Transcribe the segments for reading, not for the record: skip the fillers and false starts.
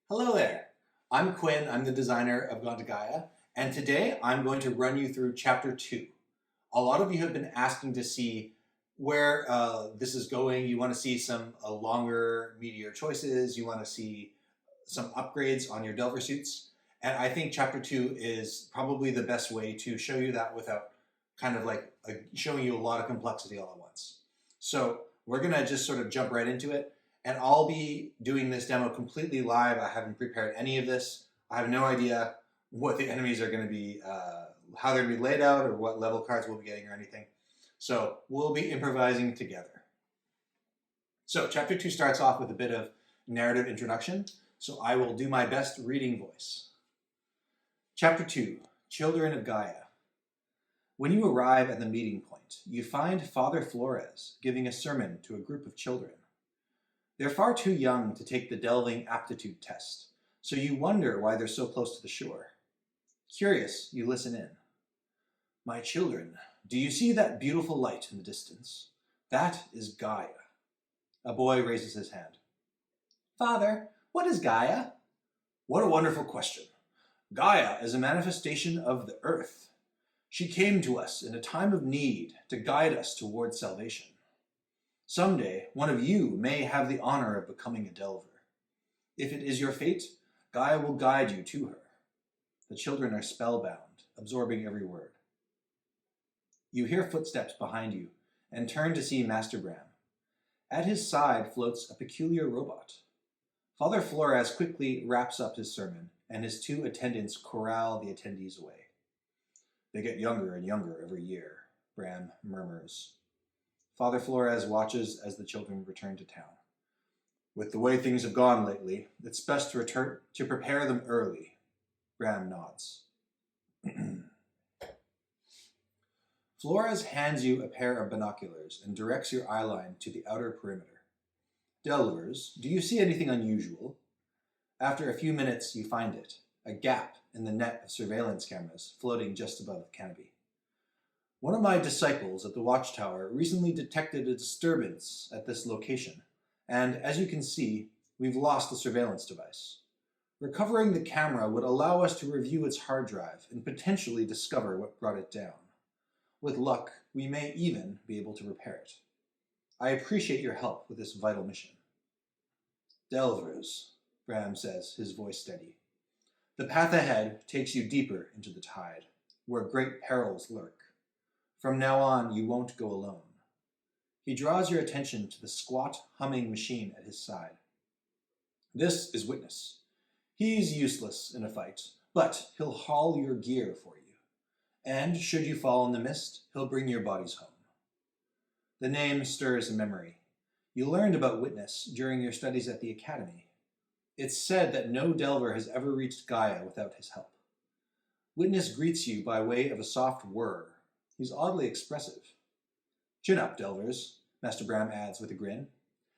Hello there. I'm Quinn. I'm the designer of Gaia, and today I'm going to run you through Chapter 2. A lot of you have been asking to see where this is going. You want to see some longer, meatier choices. You want to see some upgrades on your Delver suits. And I think Chapter 2 is probably the best way to show you that without kind of like showing you a lot of complexity all at once. So we're going to just sort of jump right into it. And I'll be doing this demo completely live. I haven't prepared any of this. I have no idea what the enemies are going to be, how they're going to be laid out, or what level cards we'll be getting or anything. So we'll be improvising together. So Chapter 2 starts off with a bit of narrative introduction. So I will do my best reading voice. Chapter 2, Children of Gaia. When you arrive at the meeting point, you find Father Flores giving a sermon to a group of children. They're far too young to take the delving aptitude test, so you wonder why they're so close to the shore. Curious, you listen in. My children, do you see that beautiful light in the distance? That is Gaia. A boy raises his hand. Father, what is Gaia? What a wonderful question. Gaia is a manifestation of the earth. She came to us in a time of need to guide us towards salvation. Someday, one of you may have the honor of becoming a Delver. If it is your fate, Gaia will guide you to her. The children are spellbound, absorbing every word. You hear footsteps behind you and turn to see Master Bram. At his side floats a peculiar robot. Father Flores quickly wraps up his sermon, and his two attendants corral the attendees away. They get younger and younger every year, Bram murmurs. Father Flores watches as the children return to town. With the way things have gone lately, it's best to prepare them early. Bram nods. Flores hands you a pair of binoculars and directs your eyeline to the outer perimeter. Delvers, do you see anything unusual? After a few minutes, you find it, a gap in the net of surveillance cameras floating just above the canopy. One of my disciples at the watchtower recently detected a disturbance at this location, and as you can see, we've lost the surveillance device. Recovering the camera would allow us to review its hard drive and potentially discover what brought it down. With luck, we may even be able to repair it. I appreciate your help with this vital mission. Delvers, Bram says, his voice steady. The path ahead takes you deeper into the tide, where great perils lurk. From now on, you won't go alone. He draws your attention to the squat, humming machine at his side. This is Witness. He's useless in a fight, but he'll haul your gear for you. And should you fall in the mist, he'll bring your bodies home. The name stirs a memory. You learned about Witness during your studies at the Academy. It's said that no Delver has ever reached Gaia without his help. Witness greets you by way of a soft whir. He's oddly expressive. Chin up, Delvers, Master Bram adds with a grin.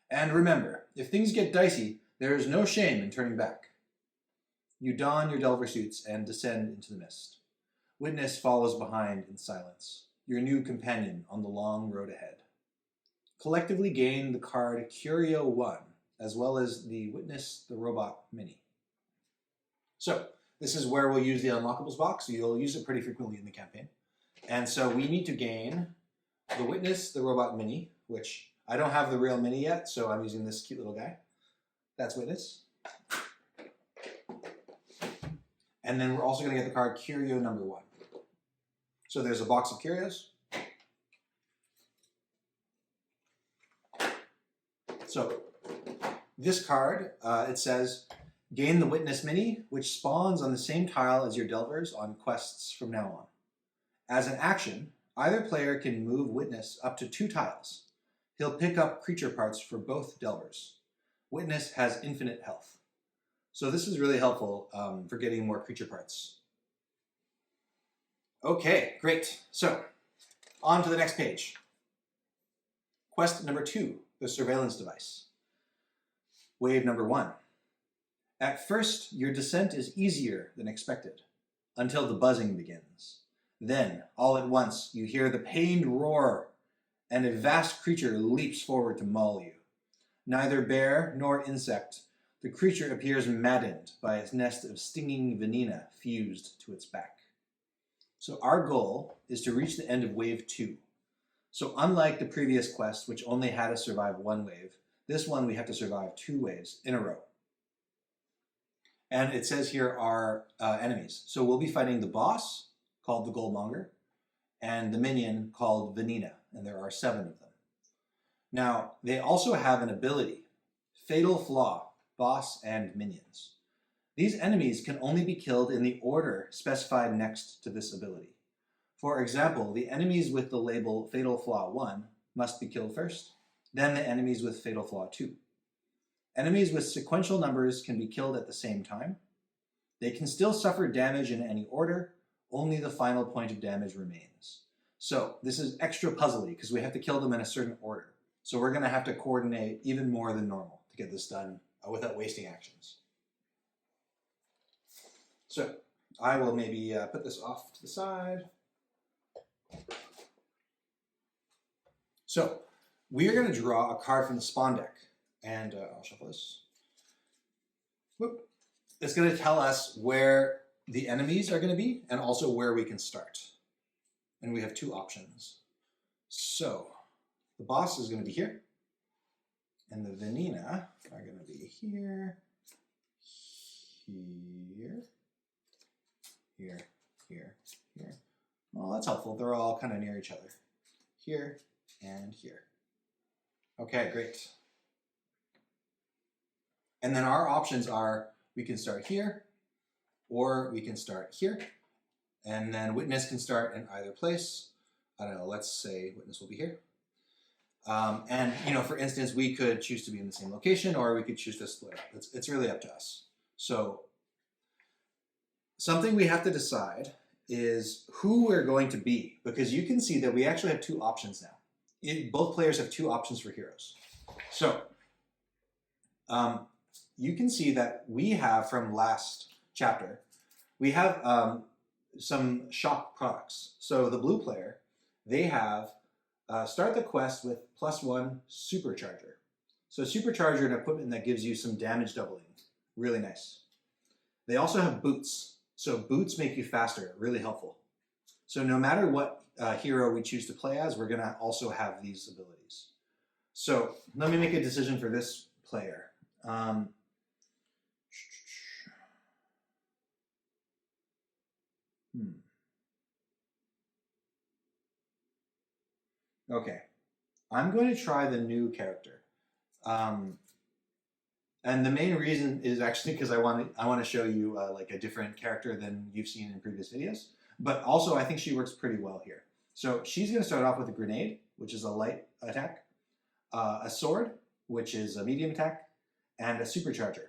And remember, if things get dicey, there is no shame in turning back. You don your Delver suits and descend into the mist. Witness follows behind in silence, your new companion on the long road ahead. Collectively gain the card Curio 1, as well as the Witness the Robot Mini. So, this is where we'll use the Unlockables box. You'll use it pretty frequently in the campaign. And so we need to gain the Witness, the Robot Mini, which I don't have the real Mini yet, so I'm using this cute little guy. That's Witness. And then we're also going to get the card Curio number 1. So there's a box of curios. So this card, it says, gain the Witness Mini, which spawns on the same tile as your Delvers on quests from now on. As an action, either player can move Witness up to 2 tiles. He'll pick up creature parts for both Delvers. Witness has infinite health. So this is really helpful for getting more creature parts. Okay, great. So, on to the next page. Quest number 2, the surveillance device. Wave number 1. At first, your descent is easier than expected, until the buzzing begins. Then, all at once, you hear the pained roar, and a vast creature leaps forward to maul you. Neither bear nor insect, The creature appears maddened by its nest of stinging venena fused to its back. So our goal is to reach the end of wave 2. So unlike the previous quest, which only had us survive 1 wave, this one we have to survive 2 waves in a row. And it says here our enemies. So we'll be fighting the boss, called the Goldmonger, and the minion called Venena, and there are 7 of them. Now, they also have an ability, Fatal Flaw, boss and minions. These enemies can only be killed in the order specified next to this ability. For example, the enemies with the label Fatal Flaw 1 must be killed first, then the enemies with Fatal Flaw 2. Enemies with sequential numbers can be killed at the same time. They can still suffer damage in any order, only the final point of damage remains. So this is extra puzzly because we have to kill them in a certain order. So we're going to have to coordinate even more than normal to get this done without wasting actions. So I will maybe put this off to the side. So we are going to draw a card from the spawn deck. And I'll shuffle this. Whoop. It's going to tell us where the enemies are going to be and also where we can start. And we have 2 options. So the boss is going to be here. And the Venena are going to be here, here, here, here, here. Well, that's helpful. They're all kind of near each other. Here and here. Okay, great. And then our options are, we can start here, or we can start here. And then Witness can start in either place. I don't know, let's say Witness will be here. And, you know, for instance, we could choose to be in the same location, or we could choose to split up. It's really up to us. So something we have to decide is who we're going to be, because you can see that we actually have 2 options now. Both players have 2 options for heroes. So you can see that we have, from last chapter, we have some shop products. So the blue player, they have start the quest with +1 supercharger. So supercharger, an equipment that gives you some damage doubling. Really nice. They also have boots. So boots make you faster, really helpful. So no matter what hero we choose to play as, we're gonna also have these abilities. So let me make a decision for this player. Okay, I'm going to try the new character. And the main reason is actually because I want to show you like a different character than you've seen in previous videos. But also I think she works pretty well here. So she's going to start off with a grenade, which is a light attack, a sword, which is a medium attack, and a supercharger.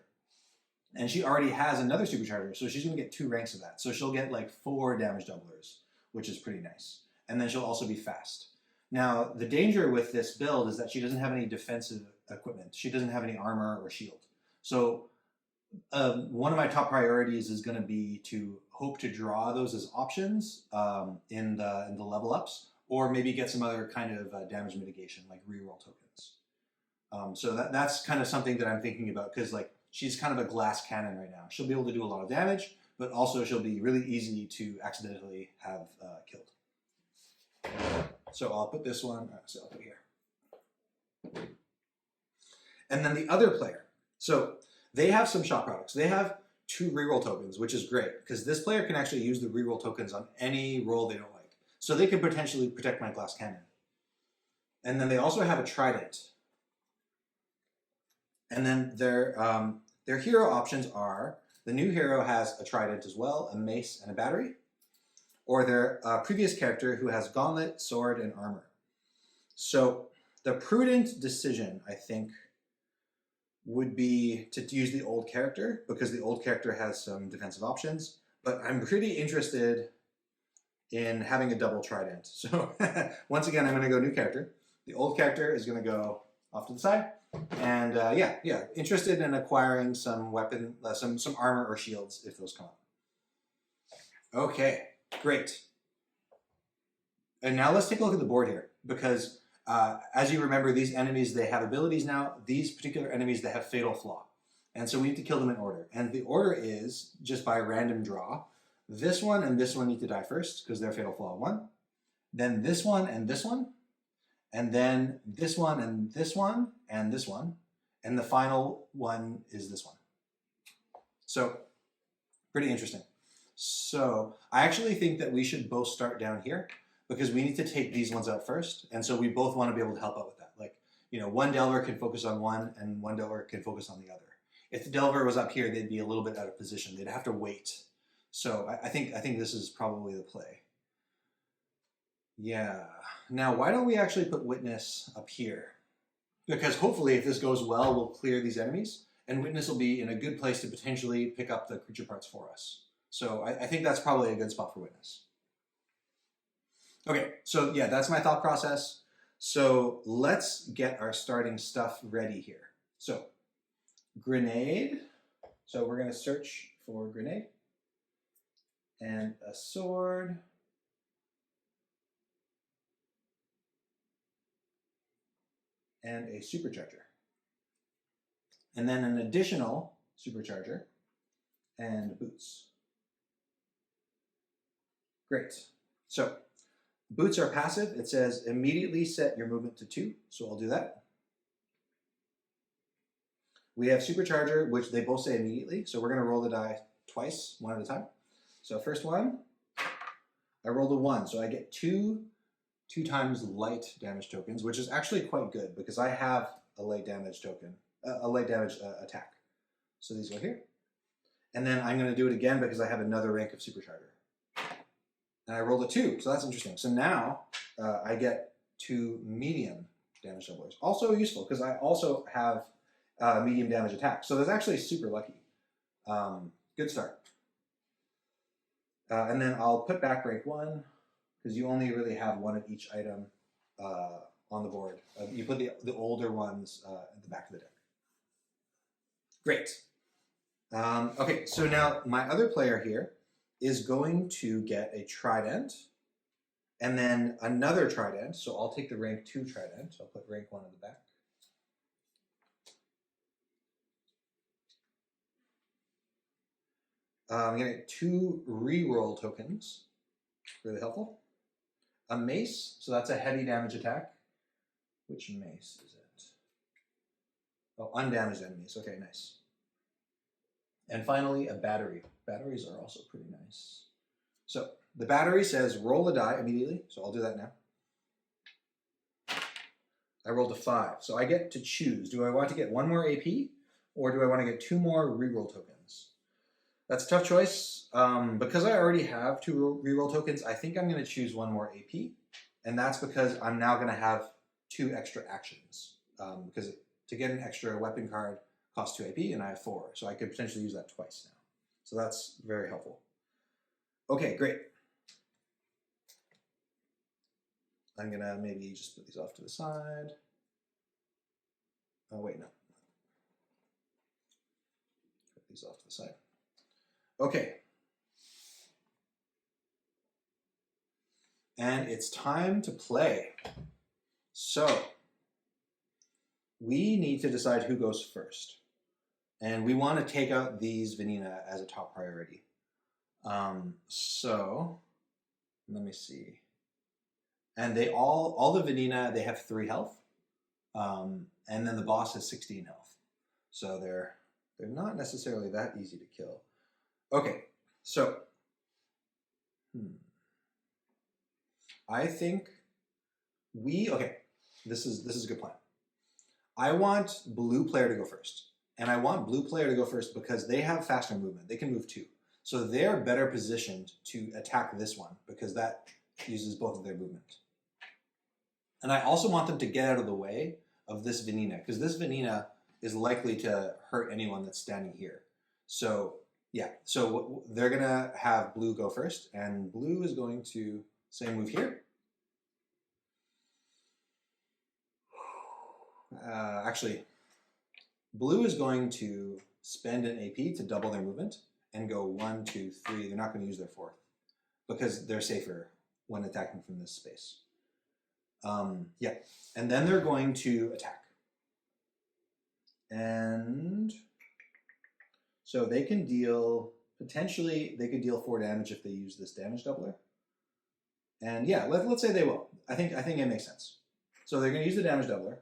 And she already has another supercharger, so she's going to get 2 ranks of that. So she'll get like 4 damage doublers, which is pretty nice. And then she'll also be fast. Now, the danger with this build is that she doesn't have any defensive equipment. She doesn't have any armor or shield. So one of my top priorities is going to be to hope to draw those as options in the level ups, or maybe get some other kind of damage mitigation, like reroll tokens. So that's kind of something that I'm thinking about, because like she's kind of a glass cannon right now. She'll be able to do a lot of damage, but also she'll be really easy to accidentally have killed. So I'll put this one, so I'll put here. And then the other player. So they have some shop products. They have 2 reroll tokens, which is great, because this player can actually use the reroll tokens on any roll they don't like. So they could potentially protect my glass cannon. And then they also have a trident. And then their hero options are, the new hero has a trident as well, a mace, and a battery. Or their previous character who has gauntlet, sword, and armor. So the prudent decision, I think, would be to use the old character, because the old character has some defensive options. But I'm pretty interested in having a double trident. So once again, I'm going to go new character. The old character is going to go off to the side. And yeah, interested in acquiring some weapon, some armor or shields if those come up. Okay. Great. And now let's take a look at the board here, because as you remember, these enemies, they have abilities now. These particular enemies, they have Fatal Flaw. And so we need to kill them in order. And the order is just by random draw. This one and this one need to die first because they're Fatal Flaw 1. Then this one and this one. And then this one and this one and this one. And the final one is this one. So pretty interesting. So I actually think that we should both start down here because we need to take these ones out first. And so we both want to be able to help out with that. Like, you know, one Delver can focus on one and one Delver can focus on the other. If the Delver was up here, they'd be a little bit out of position. They'd have to wait. So I think this is probably the play. Yeah. Now, why don't we actually put Witness up here? Because hopefully, if this goes well, we'll clear these enemies, and Witness will be in a good place to potentially pick up the creature parts for us. So I think that's probably a good spot for Witness. Okay, so yeah, that's my thought process. So let's get our starting stuff ready here. So grenade. So we're going to search for grenade. And a sword. And a supercharger. And then an additional supercharger and boots. Great. So boots are passive. It says immediately set your movement to 2. So I'll do that. We have supercharger, which they both say immediately. So we're going to roll the die twice, one at a time. So first one, I rolled a 1. So I get 2 times light damage tokens, which is actually quite good because I have a light damage token, a light damage attack. So these go here. And then I'm going to do it again because I have another rank of supercharger. And I rolled a 2, so that's interesting. So now I get 2 medium damage doublers. Also useful because I also have medium damage attack. So that's actually super lucky. Good start. And then I'll put back rank 1. Because you only really have one of each item on the board. You put the older ones at the back of the deck. Great. Okay, so now my other player here is going to get a trident and then another trident. So I'll take the rank 2 trident. So I'll put rank 1 in the back. I'm going to get 2 reroll tokens. Really helpful. A mace, so that's a heavy damage attack. Which mace is it? Oh, undamaged enemies. Okay, nice. And finally, a battery. Batteries are also pretty nice. So the battery says roll a die immediately, so I'll do that now. I rolled a 5, so I get to choose. Do I want to get 1 more AP, or do I want to get 2 more reroll tokens? That's a tough choice. Because I already have 2 reroll tokens, I think I'm going to choose 1 more AP. And that's because I'm now going to have 2 extra actions. Because to get an extra weapon card costs 2 AP, and I have 4. So I could potentially use that twice now. So that's very helpful. Okay, great. I'm going to maybe just put these off to the side. Oh, wait, no. Put these off to the side. Okay. And it's time to play. So we need to decide who goes first. And we want to take out these Vanina as a top priority. So let me see. And they all the Vanina, they have 3 health. And then the boss has 16 health. So they're not necessarily that easy to kill. Okay, so I think this is a good plan. I want blue player to go first. And I want blue player to go first because they have faster movement. They can move 2. So they're better positioned to attack this one because that uses both of their movement. And I also want them to get out of the way of this Vanina because this Vanina is likely to hurt anyone that's standing here. So yeah, so they're going to have blue go first, and blue is going to say move here. Actually, blue is going to spend an AP to double their movement and go 1, 2, 3. They're not going to use their 4th because they're safer when attacking from this space. Yeah, and then they're going to attack. And So they can deal, potentially, they could deal 4 damage if they use this damage doubler. And yeah, let's say they will. I think it makes sense. So they're going to use the damage doubler,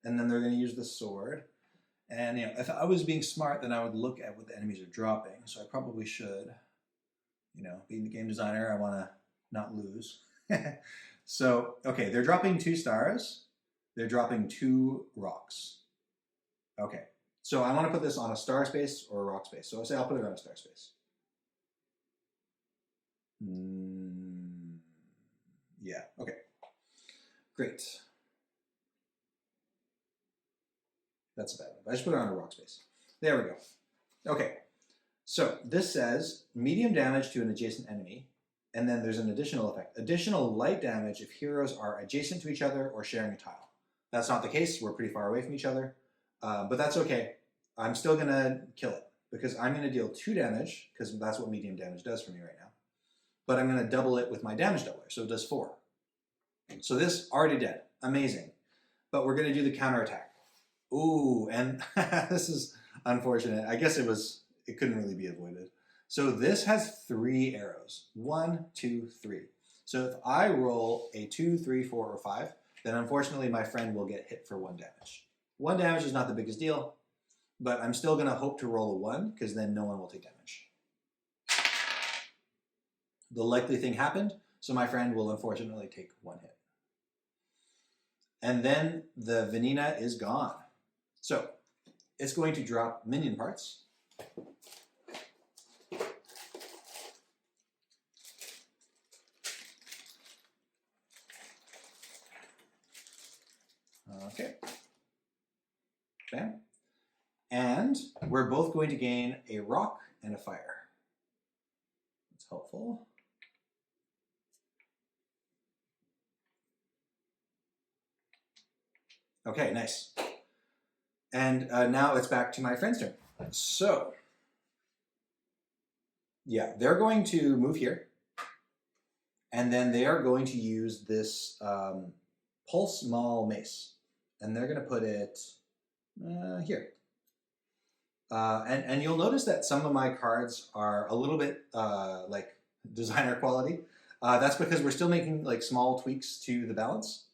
and then they're going to use the sword. And you know, if I was being smart, then I would look at what the enemies are dropping. So I probably should, you know, being the game designer, I want to not lose. So, okay, they're dropping 2 stars. They're dropping 2 rocks. Okay, so I want to put this on a star space or a rock space. So I'll say I'll put it on a star space. Yeah, okay. Great. That's a bad one. I just put it on a rock space. There we go. Okay, so this says medium damage to an adjacent enemy, and then there's an additional effect. Additional light damage if heroes are adjacent to each other or sharing a tile. That's not the case. We're pretty far away from each other, but that's okay. I'm still going to kill it because I'm going to deal 2 damage because that's what medium damage does for me right now. But I'm going to double it with my damage doubler, so it does 4. So this already dead. Amazing. But we're going to do the counterattack. Ooh, and this is unfortunate. I guess it couldn't really be avoided. So this has 3 arrows. 1, 2, 3. So if I roll a 2, 3, 4, or 5, then unfortunately my friend will get hit for 1 damage. 1 damage is not the biggest deal, but I'm still going to hope to roll a 1 because then no one will take damage. The likely thing happened, so my friend will unfortunately take 1 hit. And then the Venina is gone. So it's going to drop minion parts. Okay. Bam. And we're both going to gain a rock and a fire. That's helpful. Okay, nice. And now it's back to my friend's turn. So, yeah, they're going to move here. And then they are going to use this Pulse Maul Mace. And they're going to put it here. And you'll notice that some of my cards are a little bit like designer quality. That's because we're still making like small tweaks to the balance.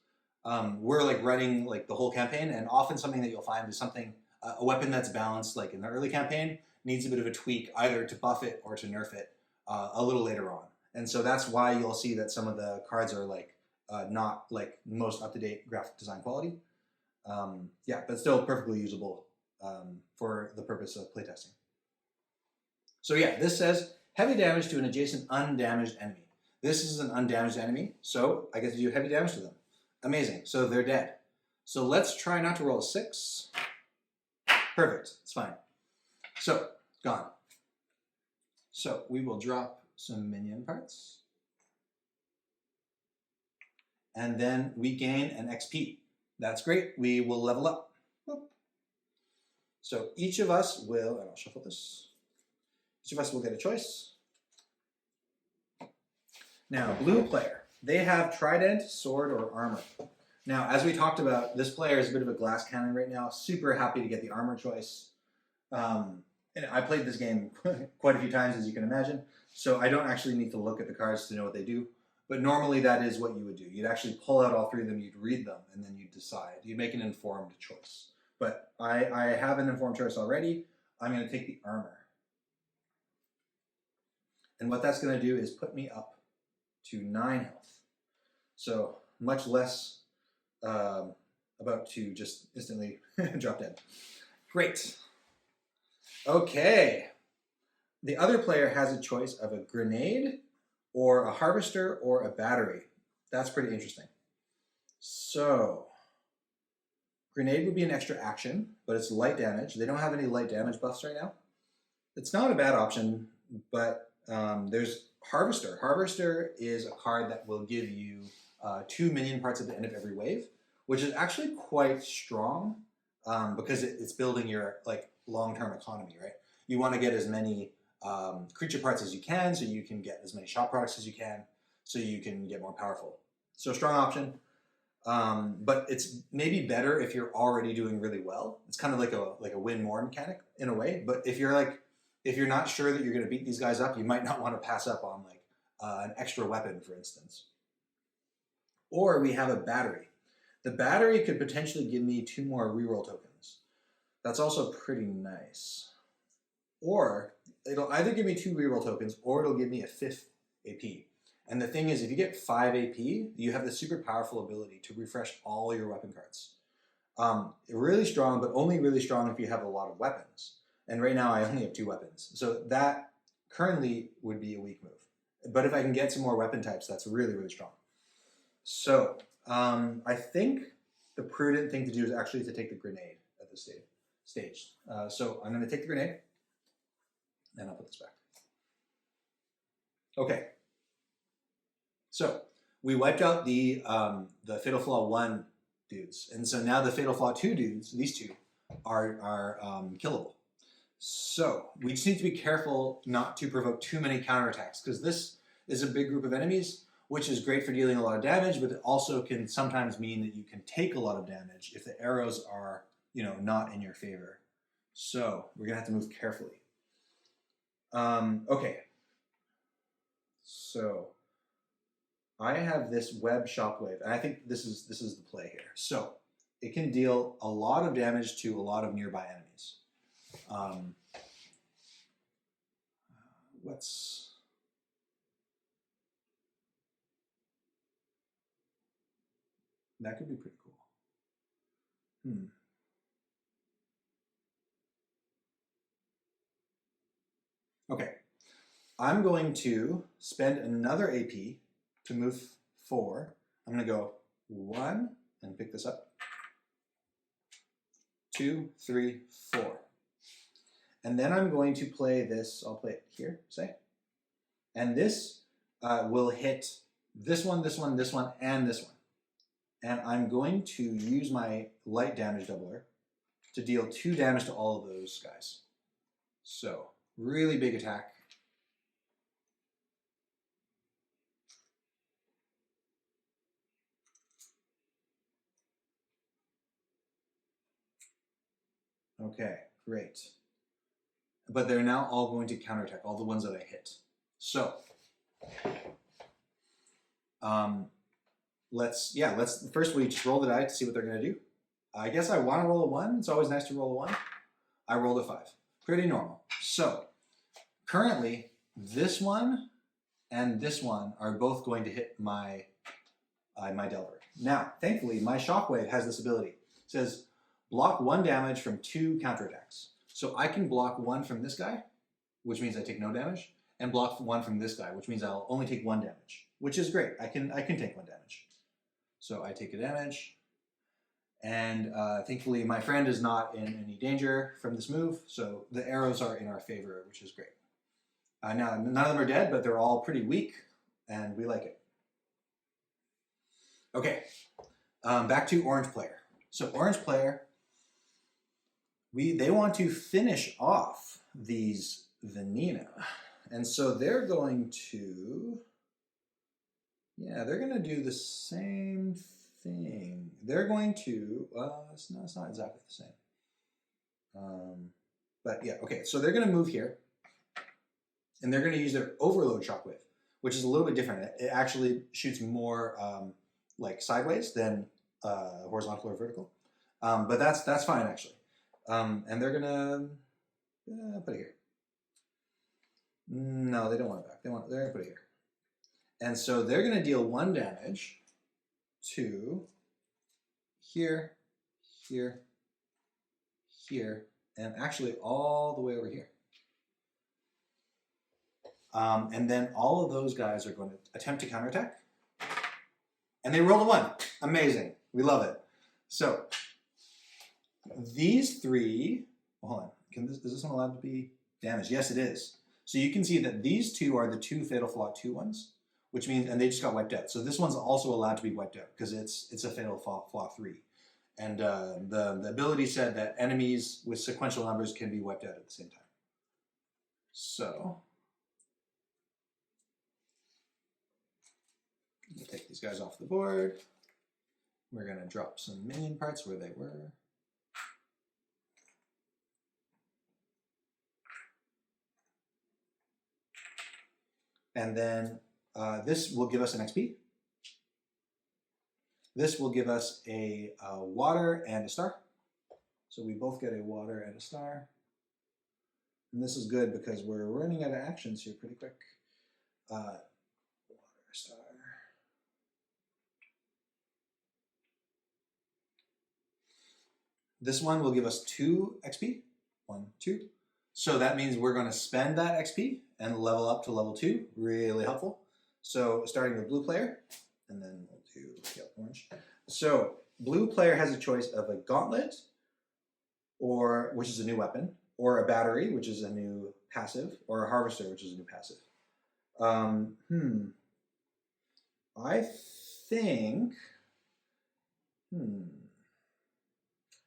We're like running like the whole campaign, and often something that you'll find is something, a weapon that's balanced like in the early campaign needs a bit of a tweak either to buff it or to nerf it a little later on. And so that's why you'll see that some of the cards are like not like most up-to-date graphic design quality. Yeah, but still perfectly usable for the purpose of playtesting. So yeah, this says heavy damage to an adjacent undamaged enemy. This is an undamaged enemy, so I get to do heavy damage to them. Amazing, so they're dead. So let's try not to roll a 6. Perfect, it's fine. So, gone. So we will drop some minion parts. And then we gain an XP. That's great, we will level up. Whoop. So each of us will, and I'll shuffle this. Each of us will get a choice. Now, blue player. They have trident, sword, or armor. Now, as we talked about, this player is a bit of a glass cannon right now. Super happy to get the armor choice. And I played this game quite a few times, as you can imagine, so I don't actually need to look at the cards to know what they do. But normally that is what you would do. You'd actually pull out all 3 of them, you'd read them, and then you'd decide. You'd make an informed choice. But I have an informed choice already. I'm going to take the armor. And what that's going to do is put me up to 9 health. So much less about to just instantly drop dead. Great. Okay. The other player has a choice of a grenade or a harvester or a battery. That's pretty interesting. So grenade would be an extra action, but it's light damage. They don't have any light damage buffs right now. It's not a bad option, but there's Harvester. Harvester is a card that will give you 2 minion parts at the end of every wave, which is actually quite strong because it's building your like long-term economy, right? You want to get as many creature parts as you can, so you can get as many shop products as you can, so you can get more powerful. So strong option, but it's maybe better if you're already doing really well. It's kind of like a win more mechanic in a way. But if if you're not sure that you're going to beat these guys up, you might not want to pass up on like an extra weapon, for instance. Or we have a battery. The battery could potentially give me 2 more reroll tokens. That's also pretty nice. Or it'll either give me 2 reroll tokens, or it'll give me a 5th AP. And the thing is, if you get 5 AP, you have the super powerful ability to refresh all your weapon cards. Really strong, but only really strong if you have a lot of weapons. And right now I only have 2 weapons. So that currently would be a weak move. But if I can get some more weapon types, that's really, really strong. So I think the prudent thing to do is actually to take the grenade at this stage. So I'm going to take the grenade, and I'll put this back. Okay. So we wiped out the Fatal Flaw 1 dudes, and so now the Fatal Flaw 2 dudes, these 2, are killable. So we just need to be careful not to provoke too many counterattacks, because this is a big group of enemies, which is great for dealing a lot of damage, but it also can sometimes mean that you can take a lot of damage if the arrows are, not in your favor. So we're gonna have to move carefully. Okay. So I have this web shockwave, and I think this is the play here. So it can deal a lot of damage to a lot of nearby enemies. That could be pretty cool. Okay, I'm going to spend another AP to move 4. I'm going to go 1 and pick this up. 2, 3, 4. And then I'm going to play this. I'll play it here, say. And this will hit this one, this one, this one, and this one. And I'm going to use my light damage doubler to deal 2 damage to all of those guys. So, really big attack. Okay, great. But they're now all going to counterattack, all the ones that I hit. So, let's first we just roll the die to see what they're going to do. I guess I want to roll a 1. It's always nice to roll a 1. I rolled a 5. Pretty normal. So, currently, this one and this one are both going to hit my Delver. Now, thankfully, my Shockwave has this ability. It says, block 1 damage from 2 counterattacks. So I can block 1 from this guy, which means I take no damage, and block 1 from this guy, which means I'll only take 1 damage, which is great. I can take 1 damage. So I take a damage, and thankfully my friend is not in any danger from this move, so the arrows are in our favor, which is great. Now, none of them are dead, but they're all pretty weak, and we like it. Okay, back to orange player. So orange player, they want to finish off these Venena. And so they're going to, they're going to do the same thing. They're going to, it's not exactly the same. But yeah, okay, so they're going to move here. And they're going to use their overload shockwave, which is a little bit different. It actually shoots more like sideways than horizontal or vertical. But that's fine, actually. And they're going to put it here. No, they don't want it back. They're going to put it here. And so they're going to deal 1 damage to here, here, here, and actually all the way over here. And then all of those guys are going to attempt to counterattack. And they rolled a 1. Amazing. We love it. So these 3, hold on. Is this one allowed to be damaged? Yes, it is. So you can see that these 2 are the 2 Fatal Flaw 2 ones, which means, and they just got wiped out. So this one's also allowed to be wiped out because it's a Fatal Flaw 3. And the ability said that enemies with sequential numbers can be wiped out at the same time. So we'll take these guys off the board. We're going to drop some minion parts where they were. And then this will give us an XP. This will give us a water and a star. So we both get a water and a star. And this is good because we're running out of actions here pretty quick. Water, star. This one will give us 2 XP. 1, 2. So that means we're going to spend that XP and level up to level 2. Really helpful. So starting with blue player, and then we'll do orange. So blue player has a choice of a gauntlet, which is a new weapon, or a battery, which is a new passive, or a harvester, which is a new passive. I think,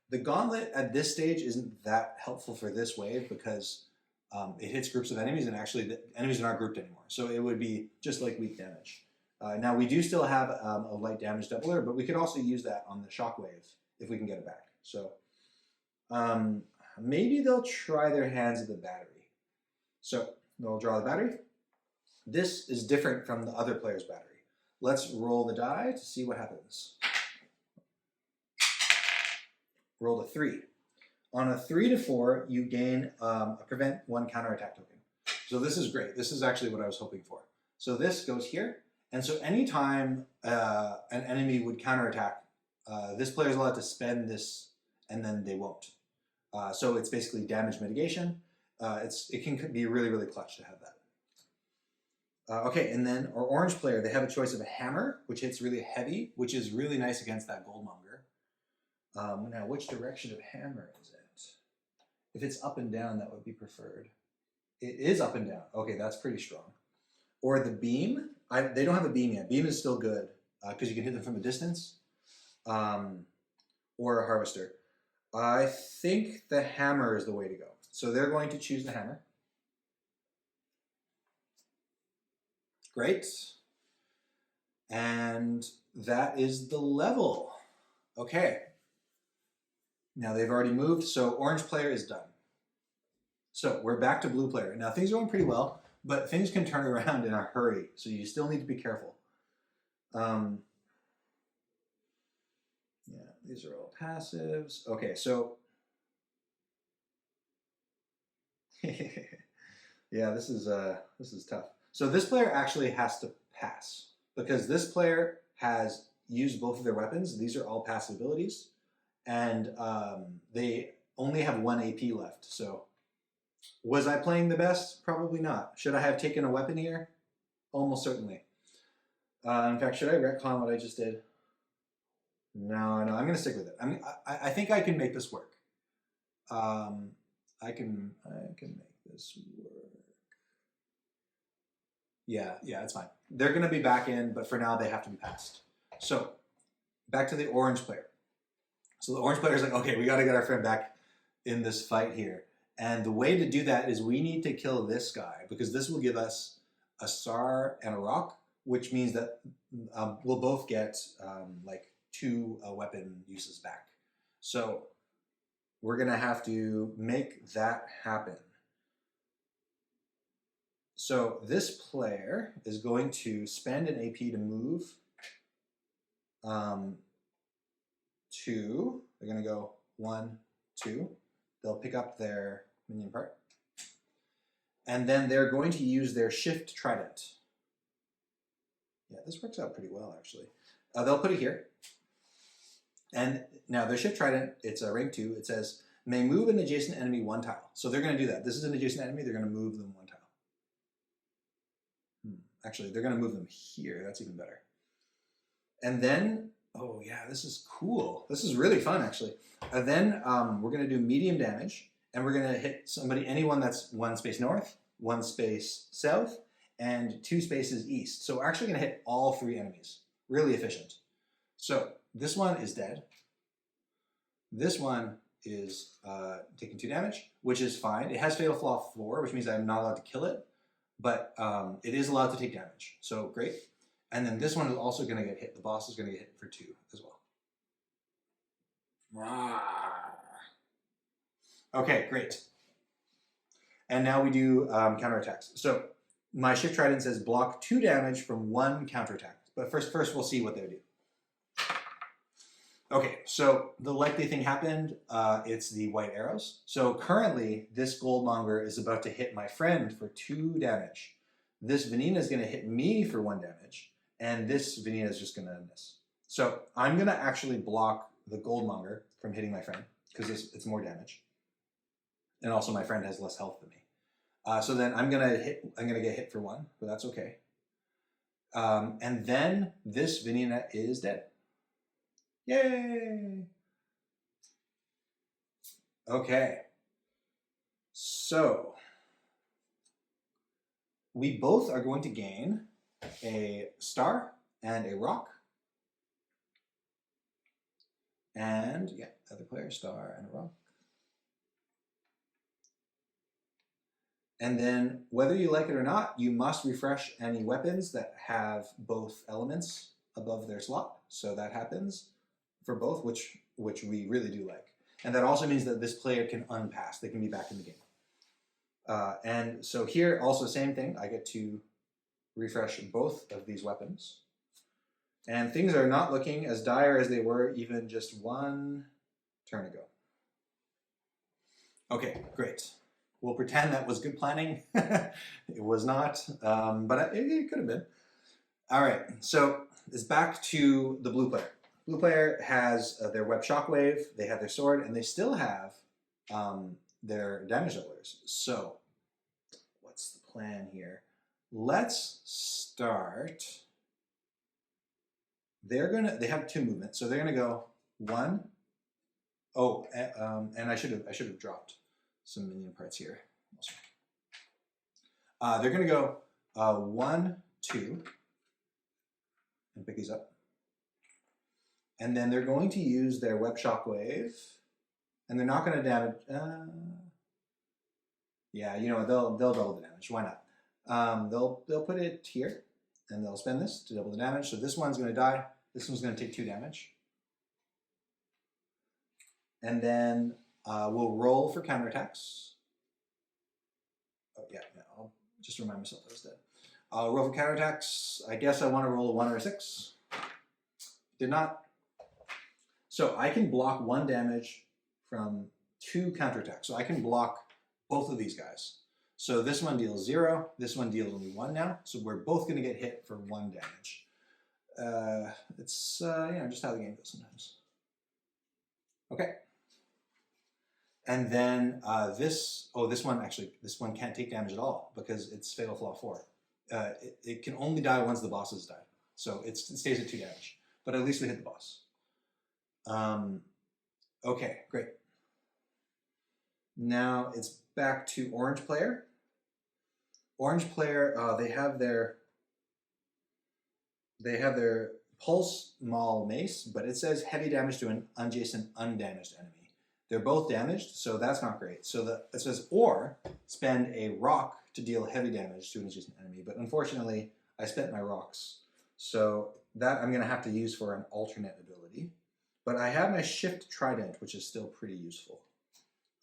the gauntlet at this stage isn't that helpful for this wave because it hits groups of enemies, and actually the enemies are not grouped anymore. So it would be just like weak damage. Now we do still have a light damage doubler, but we could also use that on the shockwave if we can get it back. So maybe they'll try their hands at the battery. So they'll draw the battery. This is different from the other player's battery. Let's roll the die to see what happens. Rolled a 3. On a 3 to 4, you gain a prevent 1 counterattack token. So this is great. This is actually what I was hoping for. So this goes here. And so anytime an enemy would counterattack, this player is allowed to spend this, and then they won't. So it's basically damage mitigation. It can be really, really clutch to have that. Okay, and then our orange player, they have a choice of a hammer, which hits really heavy, which is really nice against that goldmonger. Now, which direction of hammer is it? If it's up and down, that would be preferred. It is up and down. Okay, that's pretty strong. Or the beam. They don't have a beam yet. Beam is still good because you can hit them from a distance. Or a harvester. I think the hammer is the way to go. So they're going to choose the hammer. Great. And that is the level. Okay. Now they've already moved, so orange player is done. So we're back to blue player. Now things are going pretty well, but things can turn around in a hurry, so you still need to be careful. Yeah, these are all passives. Okay, so yeah, this is tough. So this player actually has to pass because this player has used both of their weapons. These are all passive abilities, and they only have 1 AP left. So was I playing the best? Probably not. Should I have taken a weapon here? Almost certainly. In fact, should I retcon what I just did? No, I'm going to stick with it. I think I can make this work. I can make this work. Yeah, it's fine. They're going to be back in, but for now they have to be passed. So back to the orange player. So the orange player is like, okay, we got to get our friend back in this fight here. And the way to do that is we need to kill this guy because this will give us a star and a rock, which means that we'll both get like 2 weapon uses back. So we're going to have to make that happen. So this player is going to spend an AP to move 2. They're going to go 1, 2. They'll pick up their minion part. And then they're going to use their shift trident. Yeah, this works out pretty well, actually. They'll put it here. And now their shift trident, it's a rank 2. It says, may move an adjacent enemy 1 tile. So they're going to do that. This is an adjacent enemy. They're going to move them 1 tile. Actually, they're going to move them here. That's even better. And then, oh yeah, this is cool. This is really fun, actually. And then we're going to do medium damage, and we're going to hit somebody, anyone that's 1 space north, 1 space south, and 2 spaces east. So we're actually going to hit all 3 enemies. Really efficient. So this one is dead. This one is taking 2 damage, which is fine. It has Fatal Flaw 4, which means I'm not allowed to kill it. But it is allowed to take damage, so great. And then this one is also going to get hit. The boss is going to get hit for 2 as well. Okay, great. And now we do counterattacks. So my shift trident says block 2 damage from 1 counterattack. But first we'll see what they do. Okay, so the likely thing happened, it's the white arrows. So currently, this goldmonger is about to hit my friend for 2 damage. This Vanina is going to hit me for 1 damage, and this Vanina is just going to miss. So I'm going to actually block the goldmonger from hitting my friend, because it's more damage. And also my friend has less health than me. So then I'm going to get hit for 1, but that's okay. And then this Vanina is dead. Yay! Okay. So we both are going to gain a star and a rock. And yeah, other player, star and a rock. And then whether you like it or not, you must refresh any weapons that have both elements above their slot. So that happens for both, which we really do like. And that also means that this player can unpass. They can be back in the game. And so here, also same thing. I get to refresh both of these weapons. And things are not looking as dire as they were even just 1 turn ago. Okay, great. We'll pretend that was good planning. It was not, but it could have been. All right, so it's back to the blue player. Blue player has their web shockwave, they have their sword, and they still have their damage doublers. So what's the plan here? Let's start. They have 2 movements, so they're gonna go 1. Oh, and I should have dropped some minion parts here. They're gonna go 1, 2, and pick these up. And then they're going to use their web shockwave, and they're not going to damage. Yeah, you know what? They'll double the damage. Why not? They'll put it here, and they'll spend this to double the damage. So this one's going to die. This one's going to take 2 damage. And then we'll roll for counterattacks. Oh yeah, I'll just remind myself that was dead. I'll roll for counterattacks. I guess I want to roll a 1 or a 6. Did not. So I can block 1 damage from 2 counterattacks. So I can block both of these guys. So this one deals 0. This one deals only 1 now. So we're both going to get hit for 1 damage. It's just how the game goes sometimes. Okay. And then this one can't take damage at all because it's Fatal Flaw 4. It can only die once the bosses die. So it stays at 2 damage. But at least we hit the boss. Okay, great. Now it's back to orange player. Orange player, they have their pulse maul mace, but it says heavy damage to an adjacent undamaged enemy. They're both damaged, so that's not great. So it says or spend a rock to deal heavy damage to an adjacent enemy, but unfortunately I spent my rocks. So that I'm going to have to use for an alternate ability. But I have my shift trident, which is still pretty useful.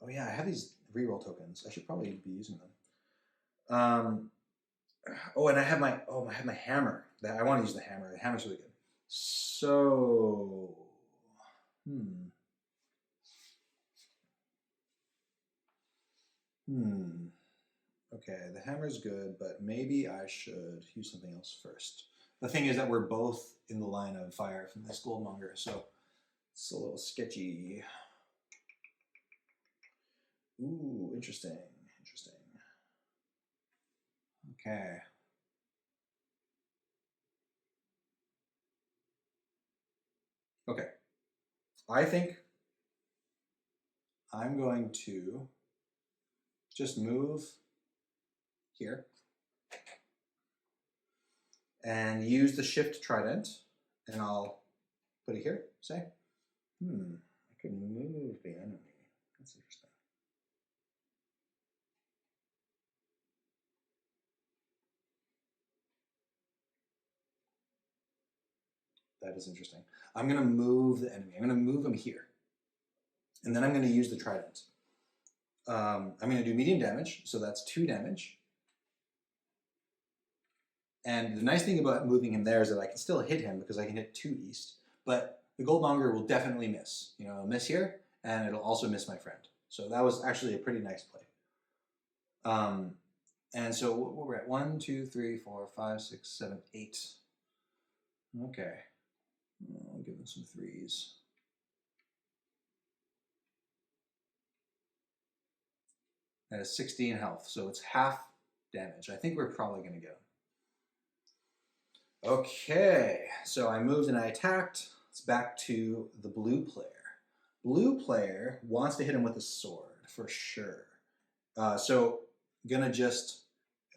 Oh yeah, I have these reroll tokens. I should probably be using them. Oh, and I have my hammer. I want to use the hammer. The hammer's really good. So, Okay, the hammer's good, but maybe I should use something else first. The thing is that we're both in the line of fire from this goldmonger, so it's a little sketchy. Ooh, interesting. Okay. Okay. I think I'm going to just move here and use the shift trident, and I'll put it here, say. I can move the enemy. That's interesting. That is interesting. I'm going to move the enemy. I'm going to move him here. And then I'm going to use the trident. I'm going to do medium damage, so that's 2 damage. And the nice thing about moving him there is that I can still hit him because I can hit 2 east. But the goldmonger will definitely miss. You know, it'll miss here, and it'll also miss my friend. So that was actually a pretty nice play. And so what we're at 1, 2, 3, 4, 5, 6, 7, 8. Okay, I'll give him some 3s. That is 16 health, so it's half damage. I think we're probably going to get him. Okay, so I moved and I attacked. It's back to the blue player. Blue player wants to hit him with a sword for sure. So I'm gonna just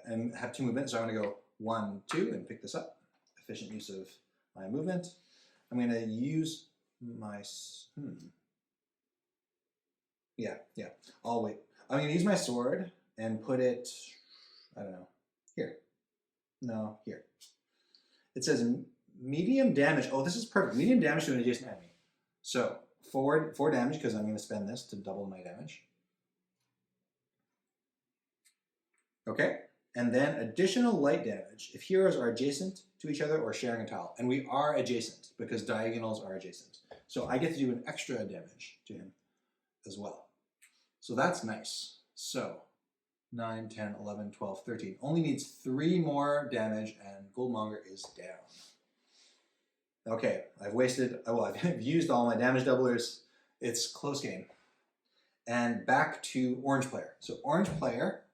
have 2 movements. So I'm gonna go 1, 2 and pick this up. Efficient use of my movement. I'm gonna use my yeah. I'll wait. I'm gonna use my sword and put it, I don't know, here. No, here. It says medium damage. Oh, this is perfect. Medium damage to an adjacent enemy. So 4 damage because I'm going to spend this to double my damage. Okay, and then additional light damage if heroes are adjacent to each other or sharing a tile. And we are adjacent because diagonals are adjacent. So I get to do an extra damage to him as well. So that's nice. So 9, 10, 11, 12, 13. Only needs 3 more damage and Goldmonger is down. Okay, I've used all my damage doublers. It's close game. And back to orange player. So orange player,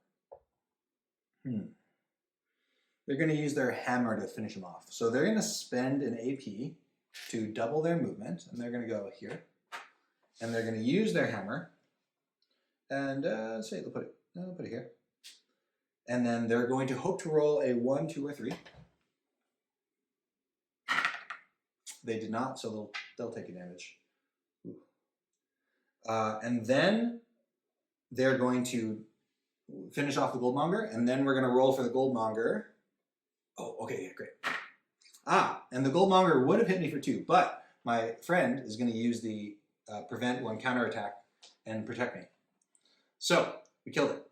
they're going to use their hammer to finish him off. So they're going to spend an AP to double their movement, and they're going to go here. And they're going to use their hammer, and say they'll put it here. And then they're going to hope to roll a 1, 2, or 3. They did not, so they'll take a damage. And then they're going to finish off the Goldmonger, and then we're going to roll for the Goldmonger. Oh, okay, yeah, great. And the Goldmonger would have hit me for 2, but my friend is going to use the prevent 1 counterattack and protect me. So we killed it.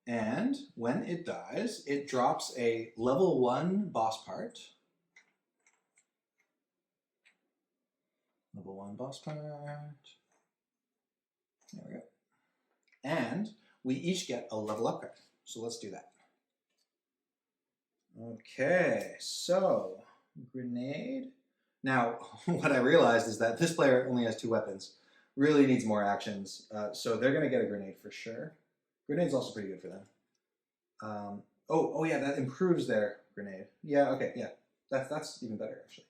And when it dies, it drops a level 1 boss part. Level 1 boss part. There we go. And we each get a level up card. So let's do that. Okay, so grenade. Now, what I realized is that this player only has 2 weapons. Really needs more actions. So they're going to get a grenade for sure. Grenade's also pretty good for them. Oh yeah, that improves their grenade. Yeah, okay, yeah. That's even better, actually.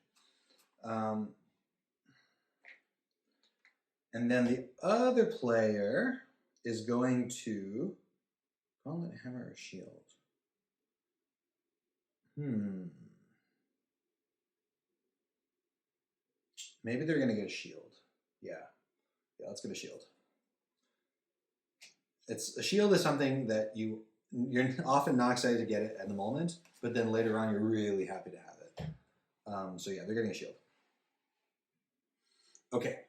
And then the other player is going to call it hammer or shield. Maybe they're going to get a shield. Yeah, let's get a shield. A shield is something that you're often not excited to get it at the moment, but then later on you're really happy to have it. So yeah, they're getting a shield. Okay.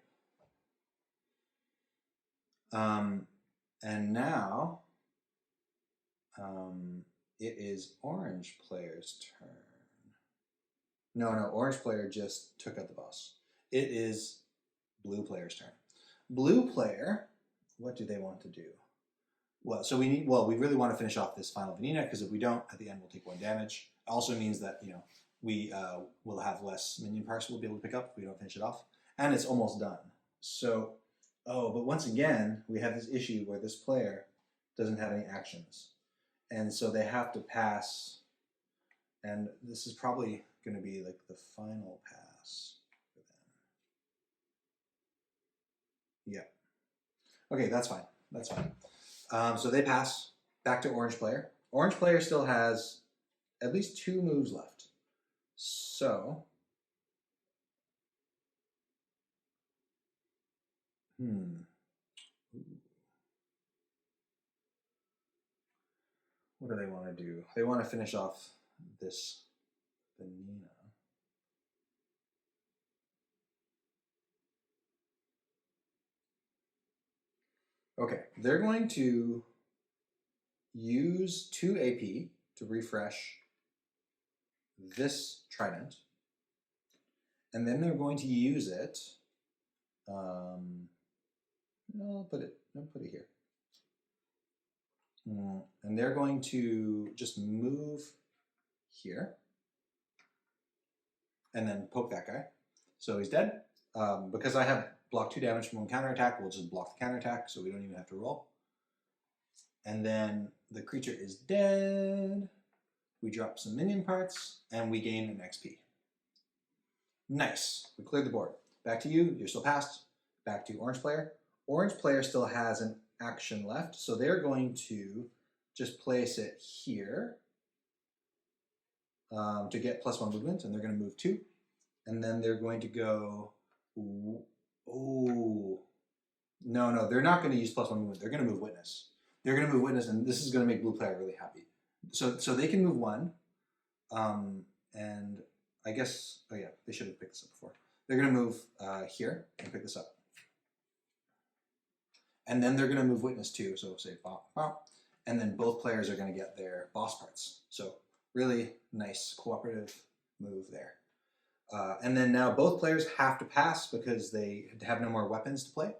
And now it is orange player's turn. No, orange player just took out the boss. It is blue player's turn. Blue player, what do they want to do? Well, so we really want to finish off this final Vanina, because if we don't, at the end we'll take 1 damage. It also means that, we will have less minion parts we'll be able to pick up if we don't finish it off. And it's almost done. So, but once again, we have this issue where this player doesn't have any actions. And so they have to pass, and this is probably going to be like the final pass for them. Yeah. Okay, that's fine. That's fine. So they pass back to orange player. Orange player still has at least 2 moves left. So, what do they want to do? They want to finish off this Vanina. Okay, they're going to use 2 AP to refresh this trident, and then they're going to use it. I'll put it here. And they're going to just move here and then poke that guy. So he's dead. Because I have block 2 damage from one counterattack, we'll just block the counterattack so we don't even have to roll. And then the creature is dead. We drop some minion parts and we gain an XP. Nice. We cleared the board. Back to you. You're still passed. Back to orange player. Orange player still has an action left, so they're going to just place it here to get +1 movement, and they're going to move 2. And then they're going to go... Oh, no, they're not going to use +1 movement. They're going to move witness. They're going to move witness, and this is going to make blue player really happy. So they can move 1, and I guess, oh yeah, they should have picked this up before. They're going to move here and pick this up. And then they're going to move witness 2, so say bop, bop, and then both players are going to get their boss parts. So really nice cooperative move there. And then now both players have to pass because they have no more weapons to play.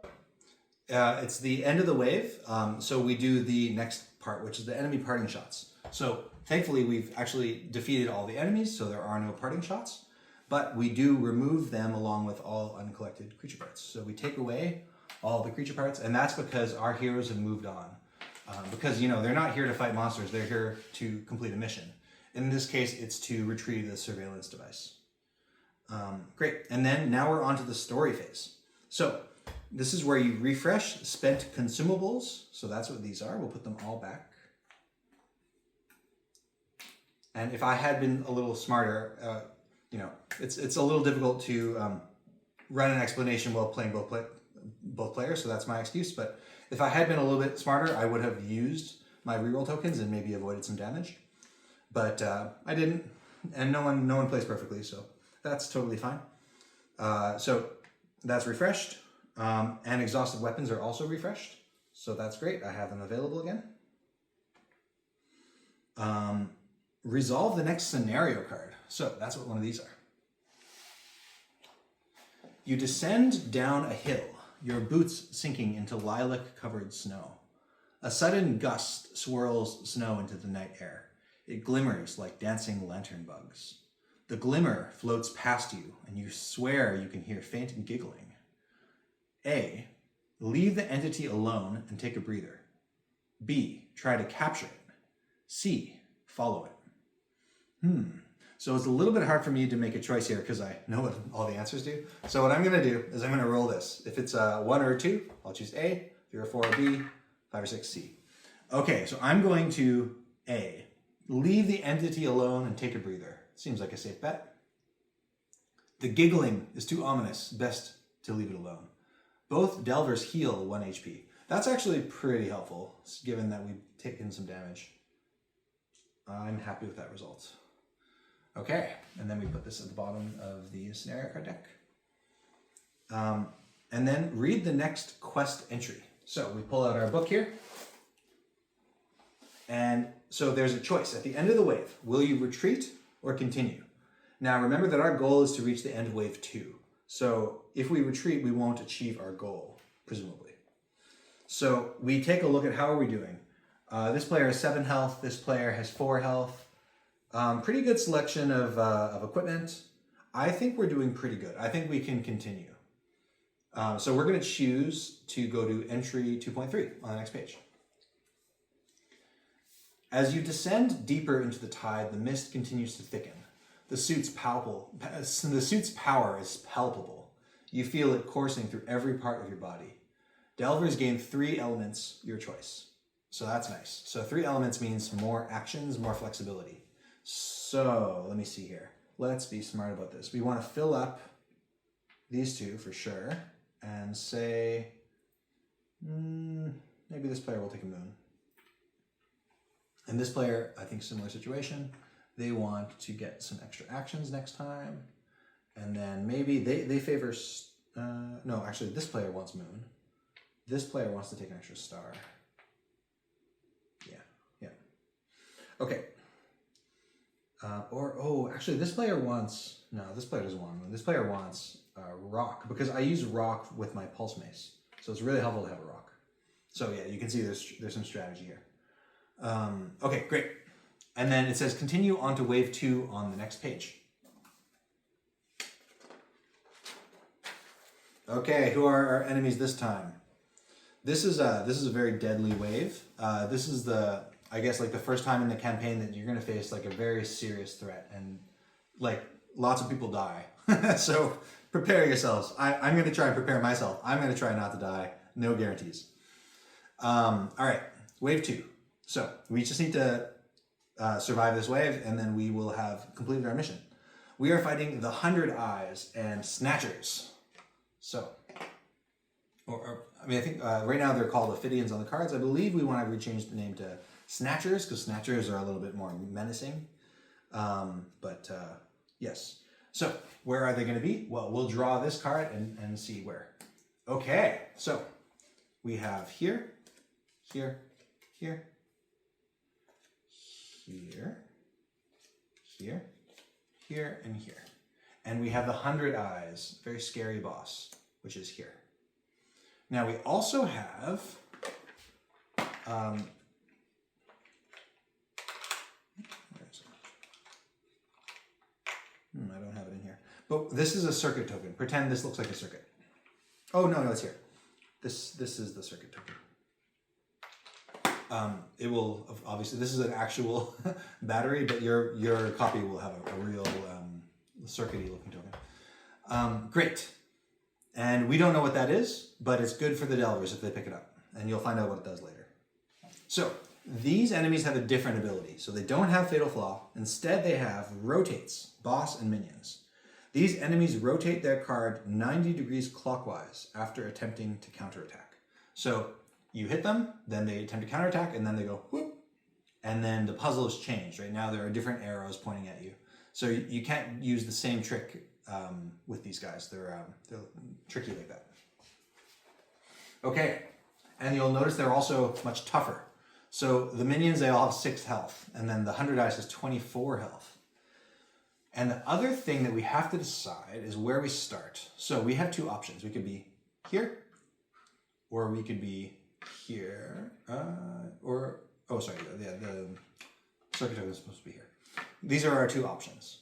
It's the end of the wave, so we do the next part, which is the enemy parting shots. So thankfully we've actually defeated all the enemies, so there are no parting shots, but we do remove them along with all uncollected creature parts. So we take away all the creature parts, and that's because our heroes have moved on. Because, you know, they're not here to fight monsters, they're here to complete a mission. In this case, it's to retrieve the surveillance device. Great, and then now we're on to the story phase. So this is where you refresh spent consumables. So that's what these are. We'll put them all back. And if I had been a little smarter, you know, it's a little difficult to run an explanation while playing both players, so that's my excuse. But if I had been a little bit smarter, I would have used my reroll tokens and maybe avoided some damage. But I didn't, and no one plays perfectly, so that's totally fine. So that's refreshed, and exhausted weapons are also refreshed, so that's great. I have them available again. Resolve the next scenario card. So that's what one of these are. You descend down a hill, your boots sinking into lilac-covered snow. A sudden gust swirls snow into the night air. It glimmers like dancing lantern bugs. The glimmer floats past you, and you swear you can hear faint giggling. A, leave the entity alone and take a breather. B, try to capture it. C, follow it. So it's a little bit hard for me to make a choice here because I know what all the answers do. So what I'm going to do is I'm going to roll this. If it's a 1 or a 2, I'll choose A. 3 or 4, B. 5 or 6, C. Okay, so I'm going to A. Leave the entity alone and take a breather. Seems like a safe bet. The giggling is too ominous. Best to leave it alone. Both Delvers heal 1 HP. That's actually pretty helpful, given that we've taken some damage. I'm happy with that result. Okay, and then we put this at the bottom of the scenario card deck. And then read the next quest entry. So we pull out our book here. And so there's a choice. At the end of the wave, will you retreat or continue? Now remember that our goal is to reach the end of wave 2. So if we retreat, we won't achieve our goal, presumably. So we take a look at how are we doing. This player has 7 health, this player has 4 health. Pretty good selection of equipment. I think we're doing pretty good. I think we can continue. So we're going to choose to go to entry 2.3 on the next page. As you descend deeper into the tide, the mist continues to thicken. The suit's power is palpable. You feel it coursing through every part of your body. Delvers gain 3 elements, your choice. So that's nice. So 3 elements means more actions, more flexibility. So let me see here. Let's be smart about this. We want to fill up these 2 for sure and say, maybe this player will take a moon. And this player, I think similar situation. They want to get some extra actions next time. And then maybe they favor, no, actually this player wants moon. This player wants to take an extra star. Yeah. Okay. Actually, this player wants... No, this player doesn't want one. This player wants rock, because I use rock with my pulse mace. So it's really helpful to have a rock. So yeah, you can see there's some strategy here. Okay, great. And then it says continue on to wave 2 on the next page. Okay, who are our enemies this time? This is a very deadly wave. This is I guess like the first time in the campaign that you're gonna face like a very serious threat, and like lots of people die. So prepare yourselves. I'm gonna try and prepare myself. I'm gonna try not to die. No guarantees. All right, wave 2. So we just need to survive this wave, and then we will have completed our mission. We are fighting the 100 Eyes and Snatchers. So, I think right now they're called Ophidians on the cards. I believe we want to rechange the name to Snatchers, because Snatchers are a little bit more menacing. Yes. So, where are they going to be? Well, we'll draw this card and see where. Okay, so we have here, here, here, here, here, here, and here. And we have the 100 Eyes, very scary boss, which is here. Now we also have I don't have it in here. But this is a circuit token. Pretend this looks like a circuit. Oh, no, it's here. This is the circuit token. It will, obviously, this is an actual battery, but your copy will have a real circuity looking token. Great. And we don't know what that is, but it's good for the Delvers if they pick it up. And you'll find out what it does later. So, these enemies have a different ability. So they don't have Fatal Flaw. Instead, they have Rotates, Boss, and Minions. These enemies rotate their card 90 degrees clockwise after attempting to counterattack. So you hit them, then they attempt to counterattack, and then they go whoop. And then the puzzle is changed. Right now there are different arrows pointing at you. So you can't use the same trick with these guys. They're tricky like that. Okay, and you'll notice they're also much tougher. So the minions, they all have 6 health, and then the 100 Eyes has 24 health. And the other thing that we have to decide is where we start. So we have 2 options. We could be here, or we could be here, the circuit token is supposed to be here. These are our 2 options.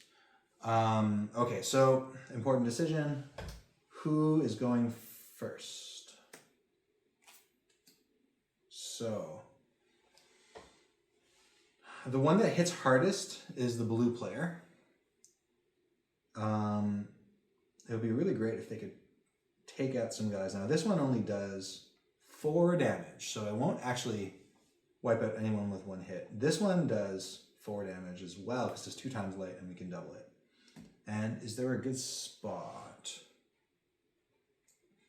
Okay, so important decision. Who is going first? So the one that hits hardest is the blue player. It would be really great if they could take out some guys. Now this one only does 4 damage, so it won't actually wipe out anyone with 1 hit. This one does 4 damage as well, because it's 2 times light and we can double it. And is there a good spot?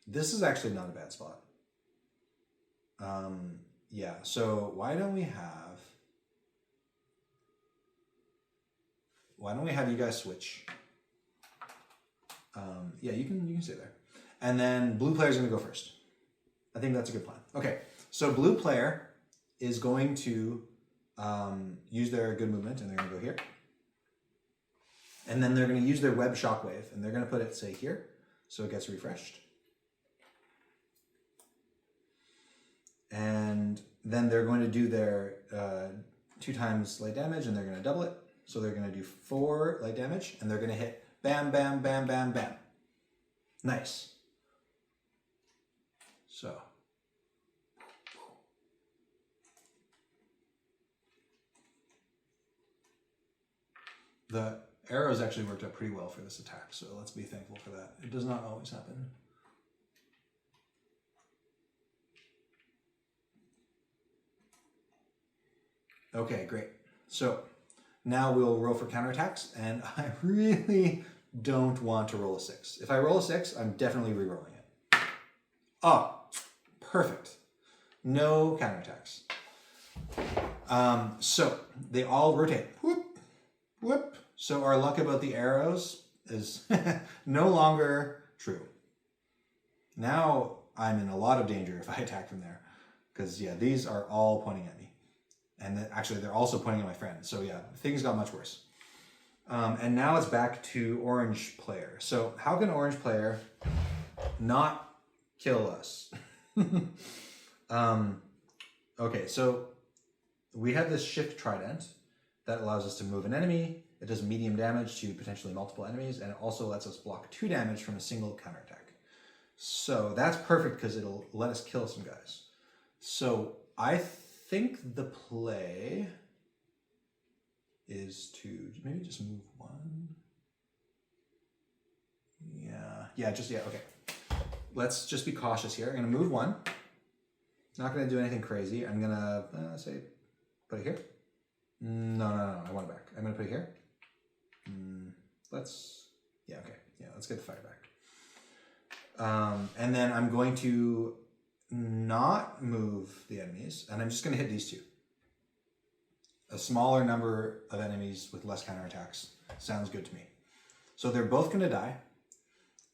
This is actually not a bad spot. Yeah, so why don't we have you guys switch? Yeah, you can stay there. And then blue player's gonna go first. I think that's a good plan. Okay, so blue player is going to use their good movement, and they're gonna go here. And then they're gonna use their web shockwave, and they're gonna put it, say, here, so it gets refreshed. And then they're going to do their 2 times light damage, and they're gonna double it. So they're gonna do 4 light damage, and they're gonna hit bam, bam, bam, bam, bam. Nice. So. The arrows actually worked out pretty well for this attack, so let's be thankful for that. It does not always happen. Okay, great. So now we'll roll for counterattacks, and I really don't want to roll a 6. If I roll a 6, I'm definitely re-rolling it. Oh, perfect. No counterattacks. So they all rotate. Whoop, whoop. So our luck about the arrows is no longer true. Now I'm in a lot of danger if I attack from there. Because, yeah, these are all pointing at me. And then, actually, they're also pointing at my friend. So yeah, things got much worse. And now it's back to orange player. So how can orange player not kill us? Okay, so we have this shift trident that allows us to move an enemy. It does medium damage to potentially multiple enemies, and it also lets us block 2 damage from a single counterattack. So that's perfect because it'll let us kill some guys. So I think the play is to maybe just move 1. Yeah, okay. Let's just be cautious here. I'm gonna move 1. Not gonna do anything crazy. I'm gonna say, put it here. No, I want it back. I'm gonna put it here. Let's get the fire back. And then I'm going to not move the enemies, and I'm just gonna hit these 2. A smaller number of enemies with less counterattacks sounds good to me. So they're both gonna die.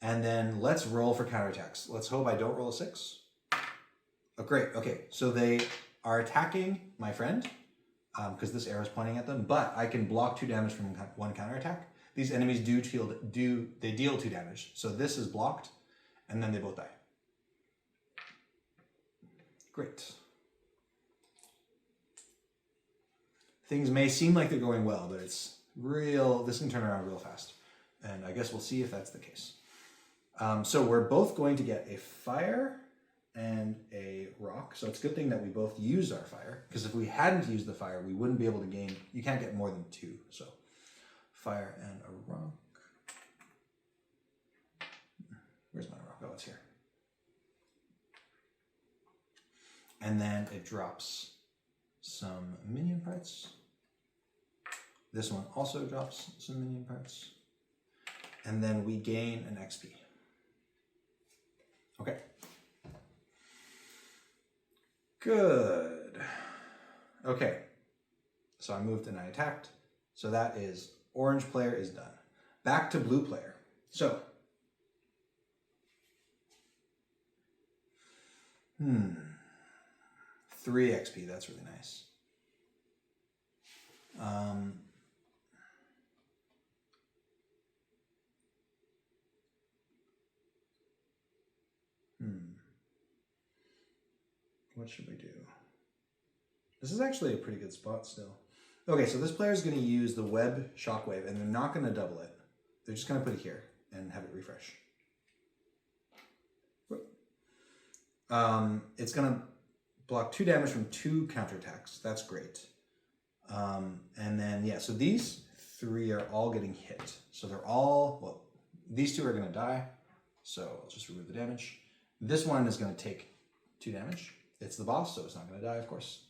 And then let's roll for counterattacks. Let's hope I don't roll a 6. Oh, great. Okay, so they are attacking my friend because this arrow is pointing at them, but I can block 2 damage from 1 counterattack. These enemies deal 2 damage. So this is blocked, and then they both die. Great. Things may seem like they're going well, but it's real. This can turn around real fast, and I guess we'll see if that's the case. So we're both going to get a fire and a rock. So it's a good thing that we both used our fire, because if we hadn't used the fire, we wouldn't be able to gain. You can't get more than 2. So fire and a rock. Where's my rock? Oh, it's here. And then it drops some minion parts. This one also drops some minion parts. And then we gain an XP. Okay. Good. Okay. So I moved and I attacked. So that is orange player is done. Back to blue player. So. 3 XP, that's really nice. What should we do? This is actually a pretty good spot still. Okay, so this player is going to use the web shockwave, and they're not going to double it. They're just going to put it here and have it refresh. It's going to block 2 damage from 2 counterattacks. That's great. And then, yeah, so these 3 are all getting hit. So they're all, well, these 2 are going to die. So I'll just remove the damage. This one is going to take 2 damage. It's the boss, so it's not going to die, of course.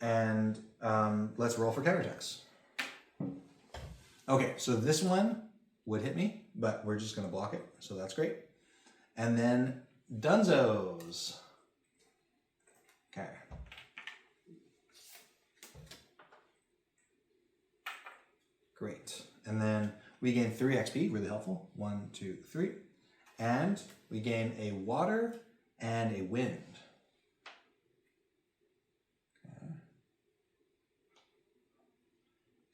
And let's roll for counterattacks. Okay, so this one would hit me, but we're just going to block it. So that's great. And then Dunzos. Okay. Great. And then we gain 3 XP, really helpful. 1, 2, 3. And we gain a water and a wind.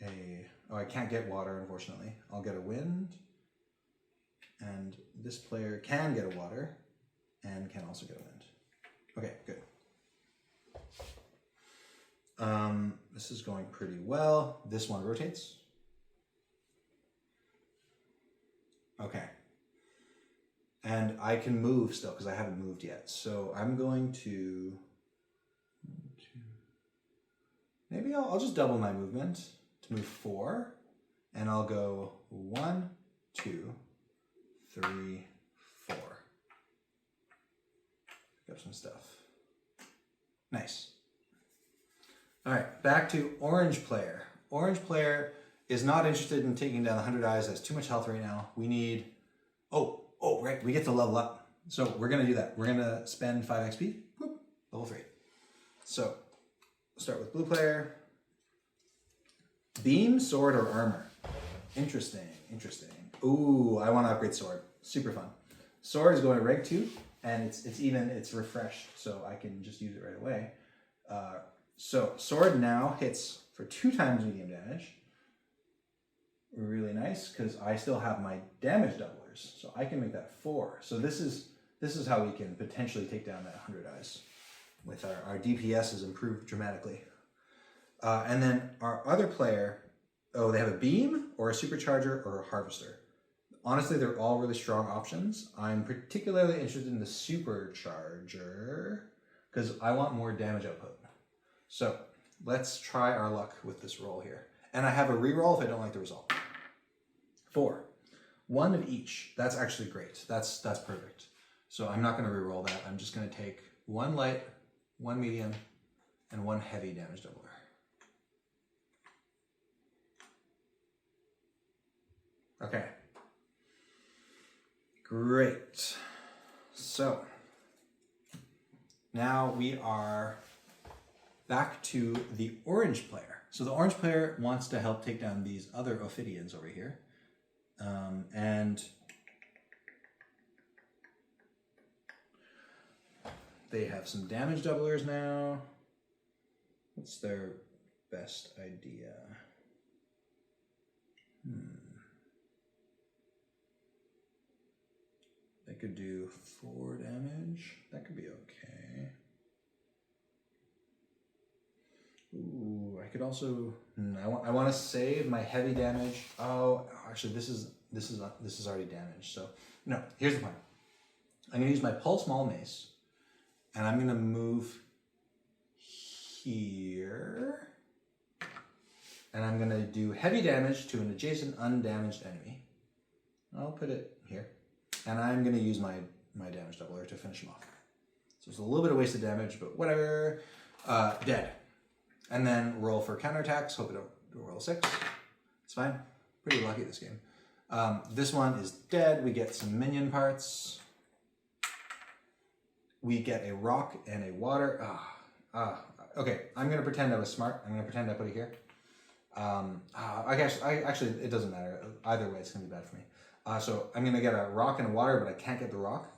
Okay. Oh, I can't get water, unfortunately. I'll get a wind. And this player can get a water and can also get a wind. Okay, good. This is going pretty well. This one rotates. Okay. And I can move still because I haven't moved yet. So I'm going to, maybe I'll just double my movement to move 4. And I'll go 1, 2, 3, 4. Pick up some stuff. Nice. All right, back to orange player. Orange player is not interested in taking down the 100 eyes. That's too much health right now. We need, right, we get to level up. So we're gonna do that. We're gonna spend 5 XP, whoop, level 3. So start with blue player. Beam, sword, or armor? Interesting, interesting. Ooh, I wanna upgrade sword. Super fun. Sword is going to rank 2, and it's refreshed, so I can just use it right away. So sword now hits for 2 times medium damage. Really nice, because I still have my damage doublers, so I can make that 4. So this is how we can potentially take down that 100 eyes. With our DPS has improved dramatically. And then our other player, they have a beam or a supercharger or a harvester. Honestly, they're all really strong options. I'm particularly interested in the supercharger because I want more damage output. So let's try our luck with this roll here. And I have a reroll if I don't like the result. 4. 1 of each. That's actually great. That's perfect. So I'm not going to reroll that. I'm just going to take 1 light, 1 medium, and 1 heavy damage doubler. Okay. Great. So now we are back to the orange player. So the orange player wants to help take down these other Ophidians over here. And they have some damage doublers now. What's their best idea? They could do 4 damage. That could be okay. Ooh, I could also. I want to save my heavy damage. Oh, actually, this is already damaged. So no. Here's the plan. I'm gonna use my pulse maul mace, and I'm gonna move here, and I'm gonna do heavy damage to an adjacent undamaged enemy. I'll put it here, and I'm gonna use my damage doubler to finish him off. So it's a little bit of wasted damage, but whatever. Dead. And then roll for counterattacks. Hope I don't roll a 6. It's fine. Pretty lucky this game. This one is dead. We get some minion parts. We get a rock and a water. Okay, I'm going to pretend I was smart. I'm going to pretend I put it here. Actually, it doesn't matter. Either way, it's going to be bad for me. So I'm going to get a rock and a water, but I can't get the rock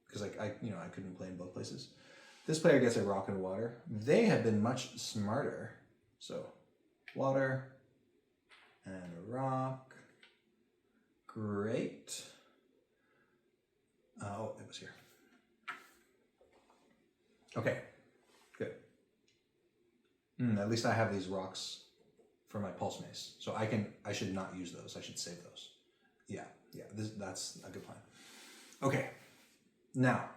because I couldn't play in both places. This player gets a rock and water. They have been much smarter. So, water and a rock. Great. Oh, it was here. Okay, good. At least I have these rocks for my pulse mace. So I should not use those. I should save those. Yeah, that's a good plan. Okay, now,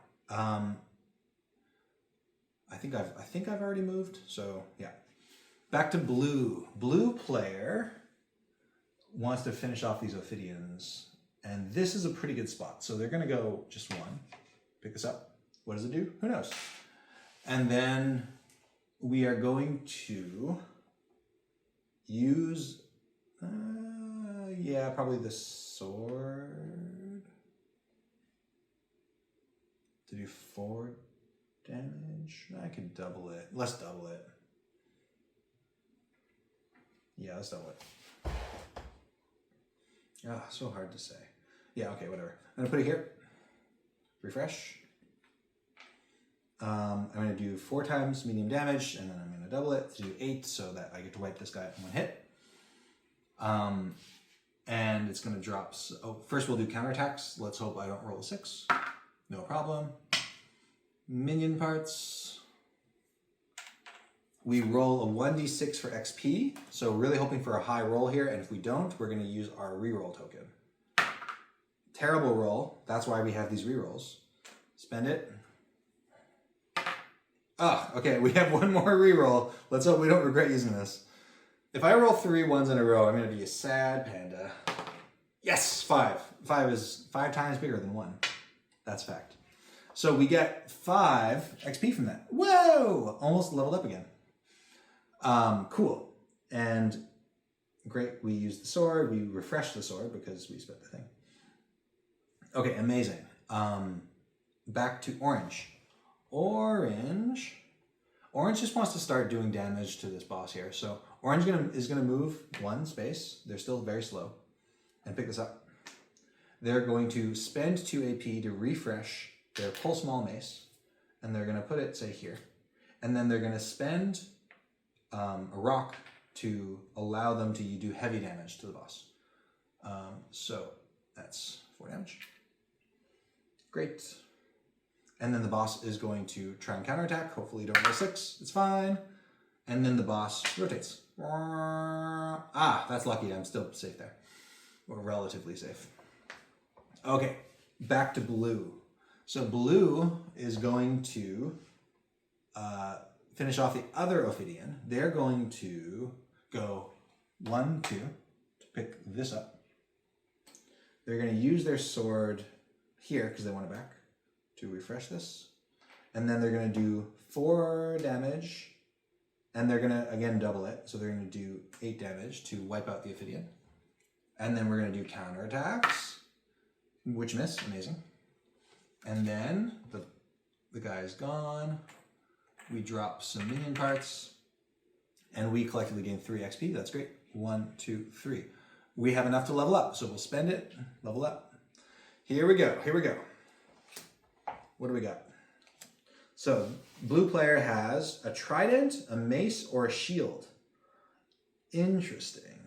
I think I've already moved, so yeah. Back to blue. Blue player wants to finish off these Ophidians, and this is a pretty good spot. So they're gonna go just 1. Pick this up. What does it do? Who knows? And then we are going to use, probably the sword to do 4 damage. I could double it. Let's double it. Yeah, let's double it. So hard to say. Yeah, okay, whatever. I'm gonna put it here. Refresh. I'm gonna do 4 times medium damage, and then I'm gonna double it to do 8 so that I get to wipe this guy in 1 hit. And it's gonna drop. First we'll do counterattacks. Let's hope I don't roll a 6. No problem. Minion parts. We roll a 1d6 for XP, so really hoping for a high roll here, and if we don't, we're going to use our reroll token. Terrible roll, that's why we have these rerolls. Spend it. Okay, we have 1 more reroll. Let's hope we don't regret using this. If I roll 3 1s in a row, I'm going to be a sad panda. Yes, 5. 5 is 5 times bigger than 1. That's fact. So we get 5 XP from that. Whoa! Almost leveled up again. Cool. And great, we used the sword. We refreshed the sword because we spent the thing. Okay, amazing. Back to orange. Orange just wants to start doing damage to this boss here. So orange is gonna move 1 space. They're still very slow. And pick this up. They're going to spend 2 AP to refresh their pulse maul mace, and they're going to put it, say, here. And then they're going to spend a rock to allow them to do heavy damage to the boss. So that's 4 damage. Great. And then the boss is going to try and counterattack. Hopefully you don't roll 6. It's fine. And then the boss rotates. Ah, that's lucky. I'm still safe there. Or relatively safe. Okay, back to blue. So blue is going to finish off the other Ophidian. They're going to go 1, 2 to pick this up. They're going to use their sword here because they want it back to refresh this. And then they're going to do 4 damage. And they're going to, again, double it. So they're going to do 8 damage to wipe out the Ophidian. And then we're going to do counterattacks, which miss. Amazing. And then the guy's gone. We drop some minion parts. And we collectively gain 3 XP. That's great. 1, 2, 3. We have enough to level up. So we'll spend it, level up. Here we go. Here we go. What do we got? So, blue player has a trident, a mace, or a shield. Interesting.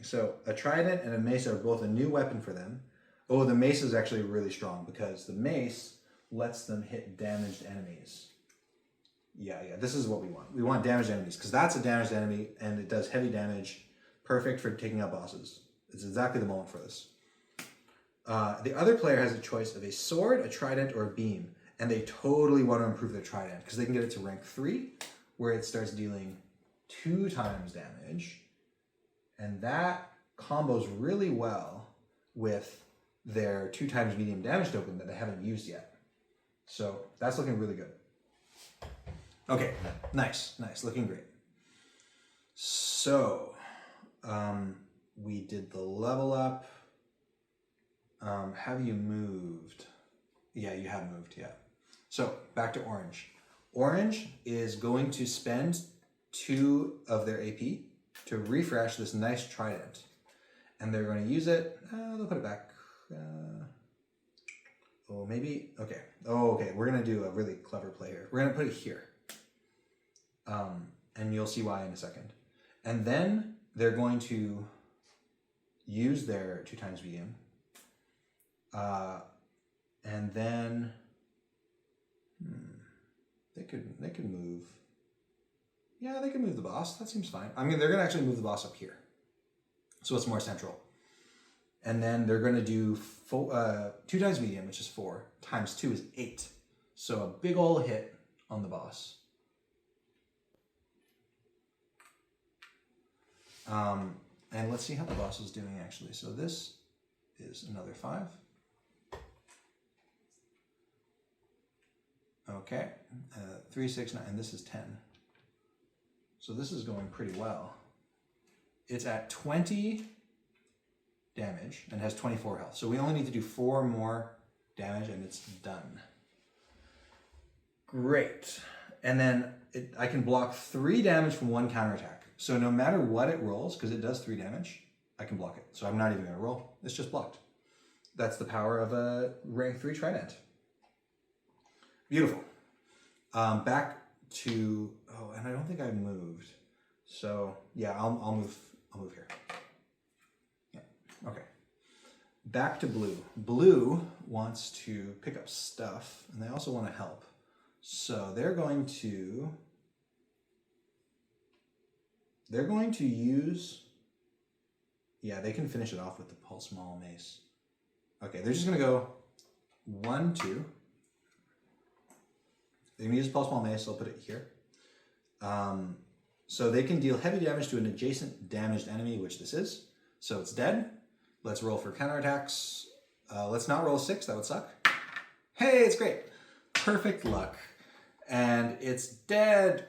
So, a trident and a mace are both a new weapon for them. Oh, the mace is actually really strong because the mace lets them hit damaged enemies. Yeah, this is what we want. We want damaged enemies because that's a damaged enemy and it does heavy damage. Perfect for taking out bosses. It's exactly the moment for this. The other player has a choice of a sword, a trident, or a beam. And they totally want to improve their trident because they can get it to rank 3 where it starts dealing 2 times damage. And that combos really well with their 2 times medium damage token that they haven't used yet. So that's looking really good. Okay, nice, looking great. So we did the level up. Have you moved? Yeah, you have moved, yeah. So back to orange. Orange is going to spend 2 of their AP to refresh this nice trident. And they're going to use it. They'll put it back. Oh, maybe. Okay. Oh, okay. We're going to do a really clever play here. We're going to put it here. And you'll see why in a second. And then they're going to use their 2 times medium. And then they could move. Yeah, they could move the boss. That seems fine. I mean, they're gonna actually move the boss up here, so it's more central. And then they're gonna do 2 times medium, which is 4 times 2 is 8. So a big ol' hit on the boss. And let's see how the boss is doing actually. So this is another 5. Okay, 3, 6, 9, and this is 10. So this is going pretty well. It's at 20 damage and has 24 health. So we only need to do 4 more damage and it's done. Great. And then I can block 3 damage from 1 counterattack. So no matter what it rolls, because it does 3 damage, I can block it. So I'm not even going to roll. It's just blocked. That's the power of a rank 3 trident. Beautiful. Back to, oh, and I don't think I moved. So yeah, I'll move here. Yeah, okay. Back to blue. Blue wants to pick up stuff and they also want to help. So they're going to use, yeah, they can finish it off with the pulse maul mace. Okay, they're just gonna go 1, 2. They're gonna use pulse maul mace, so I'll put it here. So they can deal heavy damage to an adjacent damaged enemy, which this is. So it's dead. Let's roll for counterattacks. Let's not roll 6, that would suck. Hey, it's great. Perfect luck. And it's dead.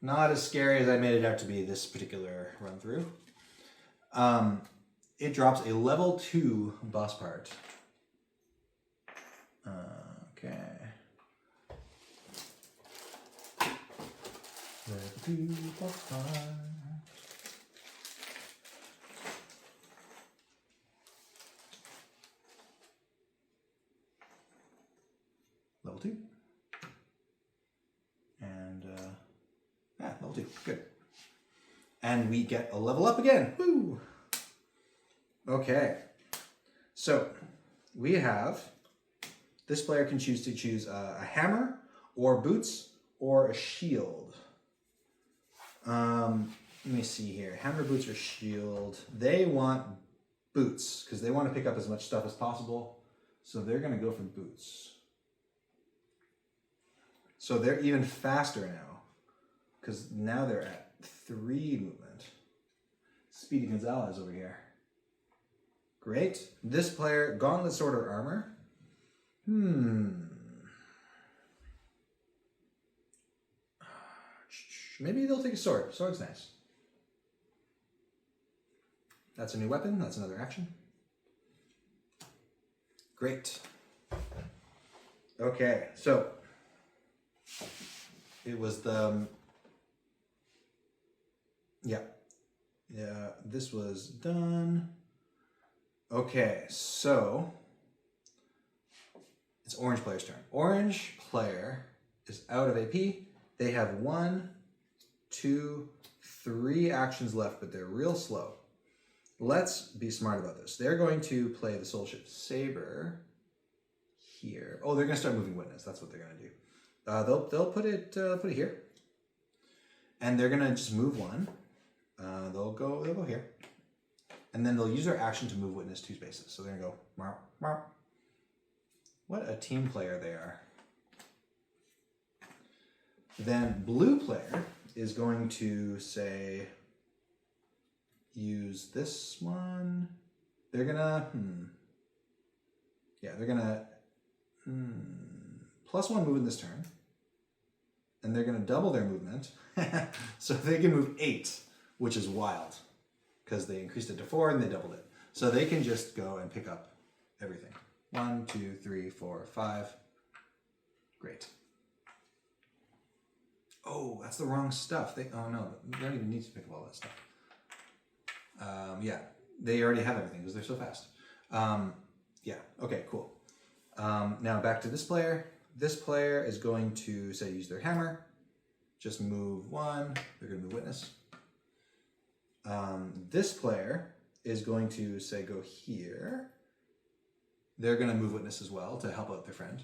Not as scary as I made it out to be this particular run through. It drops a level 2 boss part. Okay. Level 2 boss part. Level 2. And do. Good. And we get a level up again. Woo! Okay. So we have, this player can choose to choose a hammer or boots or a shield. Let me see here. Hammer, boots, or shield. They want boots because they want to pick up as much stuff as possible. So they're going to go for boots. So they're even faster now because now they're at 3 movement. Speedy Gonzalez over here. Great. This player, gauntlet, sword, or armor. Maybe they'll take a sword. Sword's nice. That's a new weapon. That's another action. Great. Okay, so it was the yeah, this was done. Okay, so it's orange player's turn. Orange player is out of AP. They have 1, 2, 3 actions left, but they're real slow. Let's be smart about this. They're going to play the Soul Ship Saber here. Oh, they're going to start moving Witness. That's what they're going to do. They'll put it here, and they're going to just move 1. They'll go here, and then they'll use their action to move Witness 2 spaces. So they're going to go marp, marp. What a team player they are. Then blue player is going to say, use this one. They're gonna, they're gonna +1 movement this turn. And they're gonna double their movement. So they can move 8, which is wild. Because they increased it to 4 and they doubled it. So they can just go and pick up everything. 1, 2, 3, 4, 5. Great. Oh, that's the wrong stuff. Oh no, they don't even need to pick up all that stuff. Yeah, they already have everything because they're so fast. Yeah, okay, cool. Now back to this player. This player is going to say use their hammer. Just move 1. They're going to move Witness. This player is going to say go here. They're going to move Witness as well to help out their friend.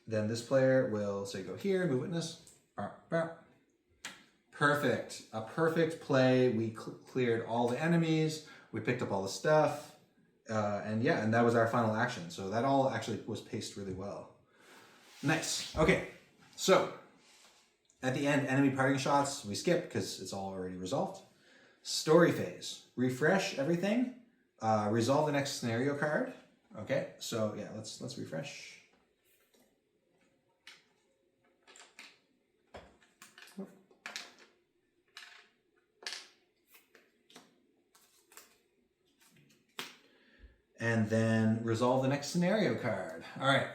Then this player will say go here, move Witness. Perfect. A perfect play. We cleared all the enemies. We picked up all the stuff. And that was our final action. So that all actually was paced really well. Nice. Okay. So at the end, enemy parting shots, we skip because it's all already resolved. Story phase. Refresh everything. Resolve the next scenario card. Okay. So yeah, let's refresh. And then resolve the next scenario card. All right.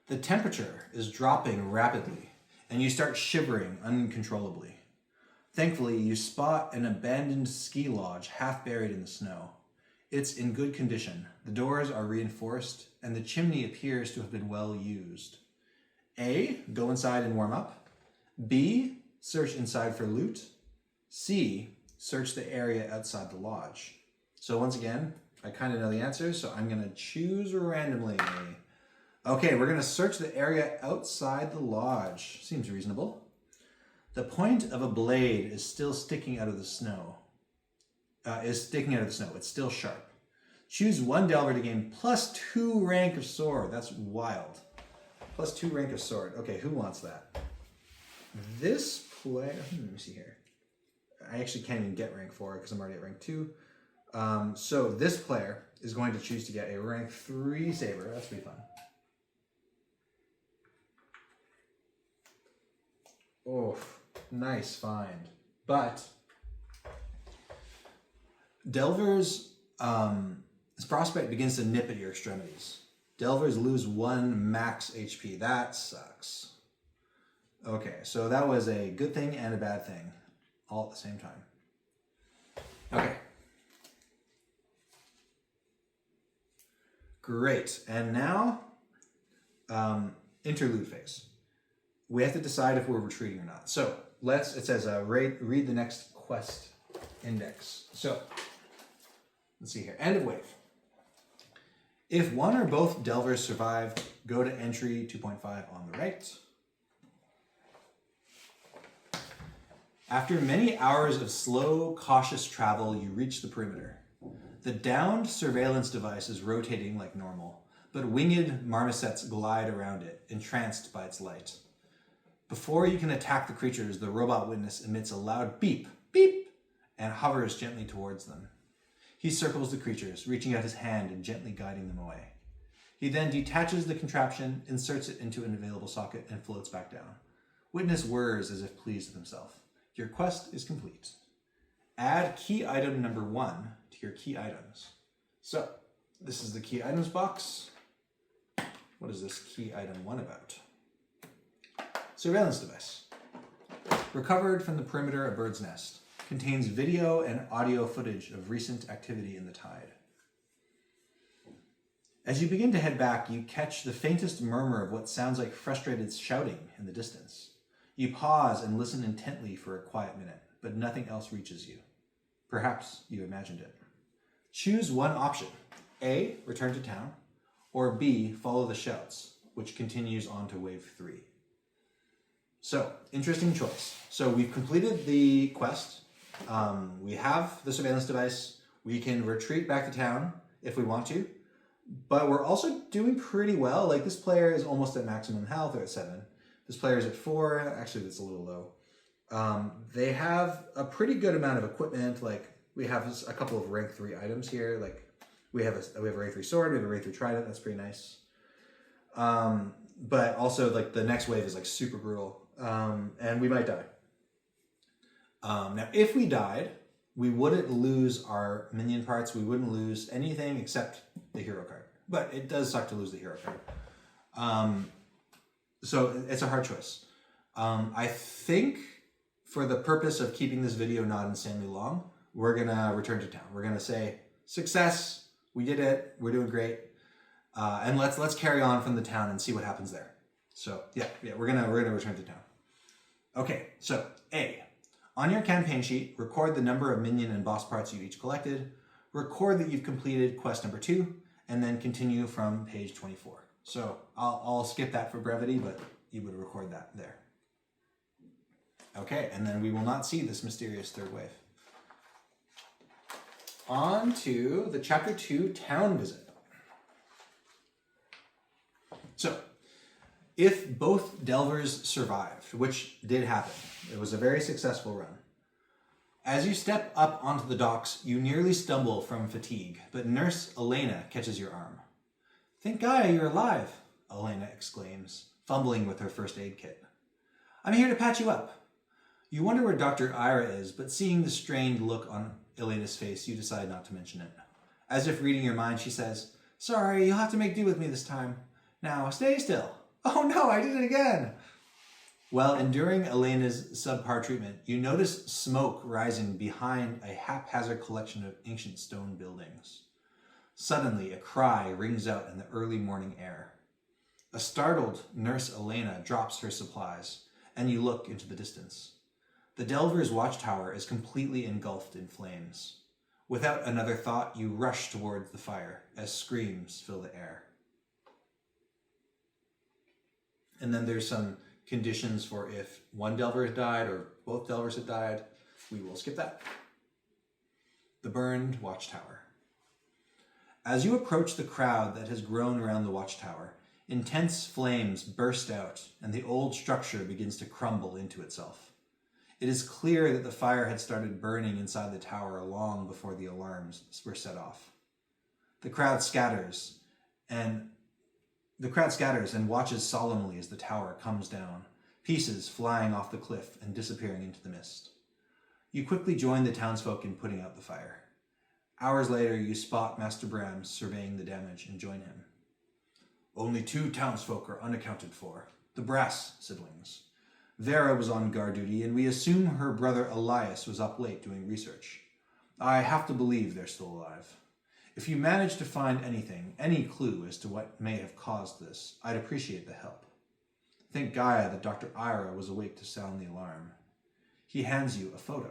The temperature is dropping rapidly, and you start shivering uncontrollably. Thankfully, you spot an abandoned ski lodge half buried in the snow. It's in good condition. The doors are reinforced, and the chimney appears to have been well used. A, go inside and warm up. B, search inside for loot. C, search the area outside the lodge. So once again, I kind of know the answers, so I'm going to choose randomly. Okay, we're going to search the area outside the lodge. Seems reasonable. The point of a blade is still sticking out of the snow. It's still sharp. Choose 1 Delver to gain +2 rank of sword. That's wild. +2 rank of sword. Okay, who wants that? This player... let me see here. I actually can't even get rank 4 because I'm already at rank 2. So this player is going to choose to get a rank 3 saber. That's pretty fun. Oh, nice find. But Delver's prospect begins to nip at your extremities. Delvers lose 1 max HP. That sucks. Okay, so that was a good thing and a bad thing all at the same time. Okay. Great. And now, interlude phase. We have to decide if we're retreating or not. So it says, read the next quest index. So let's see here. End of wave. If one or both delvers survive, go to entry 2.5 on the right. After many hours of slow, cautious travel, you reach the perimeter. The downed surveillance device is rotating like normal, but winged marmosets glide around it, entranced by its light. Before you can attack the creatures, the robot witness emits a loud beep, beep, and hovers gently towards them. He circles the creatures, reaching out his hand and gently guiding them away. He then detaches the contraption, inserts it into an available socket, and floats back down. Witness whirs as if pleased with himself. Your quest is complete. Add key item number 1 to your key items. So, this is the key items box. What is this key item 1 about? Surveillance device. Recovered from the perimeter of Bird's Nest. Contains video and audio footage of recent activity in the tide. As you begin to head back, you catch the faintest murmur of what sounds like frustrated shouting in the distance. You pause and listen intently for a quiet minute, but nothing else reaches you. Perhaps you imagined it. Choose one option. A, return to town, or B, follow the shouts, which continues on to wave 3. So, interesting choice. So we've completed the quest. We have the surveillance device. We can retreat back to town if we want to, but we're also doing pretty well. Like, this player is almost at maximum health, or at 7. This player is at 4. Actually, that's a little low. They have a pretty good amount of equipment. Like, we have a couple of rank 3 items here. Like, we have a rank 3 sword, we have a rank 3 trident. That's pretty nice. But also, like, the next wave is like super brutal, and we might die. Now, if we died, we wouldn't lose our minion parts. We wouldn't lose anything except the hero card. But it does suck to lose the hero card. So it's a hard choice. I think for the purpose of keeping this video not insanely long, we're going to return to town. We're going to say, success, we did it, we're doing great. And let's carry on from the town and see what happens there. So yeah, we're gonna return to town. Okay, so A. On your campaign sheet, record the number of minion and boss parts you each collected, record that you've completed quest number 2, and then continue from page 24. So I'll skip that for brevity, but you would record that there. Okay, and then we will not see this mysterious third wave. On to the chapter 2 town visit. So, if both delvers survived, which did happen, it was a very successful run. As you step up onto the docks, you nearly stumble from fatigue, but Nurse Elena catches your arm. "Thank Gaia you're alive," Elena exclaims, fumbling with her first aid kit. "I'm here to patch you up." You wonder where Dr. Ira is, but seeing the strained look on Elena's face, you decide not to mention it. As if reading your mind, she says, "Sorry, you'll have to make do with me this time. Now, stay still." "Oh no, I did it again!" While enduring Elena's subpar treatment, you notice smoke rising behind a haphazard collection of ancient stone buildings. Suddenly, a cry rings out in the early morning air. A startled Nurse Elena drops her supplies, and you look into the distance. The Delver's watchtower is completely engulfed in flames. Without another thought, you rush towards the fire as screams fill the air. And then there's some conditions for if one Delver had died or both Delvers had died. We will skip that. The burned watchtower. As you approach the crowd that has grown around the watchtower, intense flames burst out and the old structure begins to crumble into itself. It is clear that the fire had started burning inside the tower long before the alarms were set off. The crowd scatters and watches solemnly as the tower comes down, pieces flying off the cliff and disappearing into the mist. You quickly join the townsfolk in putting out the fire. Hours later, you spot Master Bram surveying the damage and join him. "Only 2 townsfolk are unaccounted for, the Brass siblings. Vera was on guard duty, and we assume her brother Elias was up late doing research. I have to believe they're still alive. If you manage to find anything, any clue as to what may have caused this, I'd appreciate the help." Thank Gaia that Dr. Ira was awake to sound the alarm. He hands you a photo.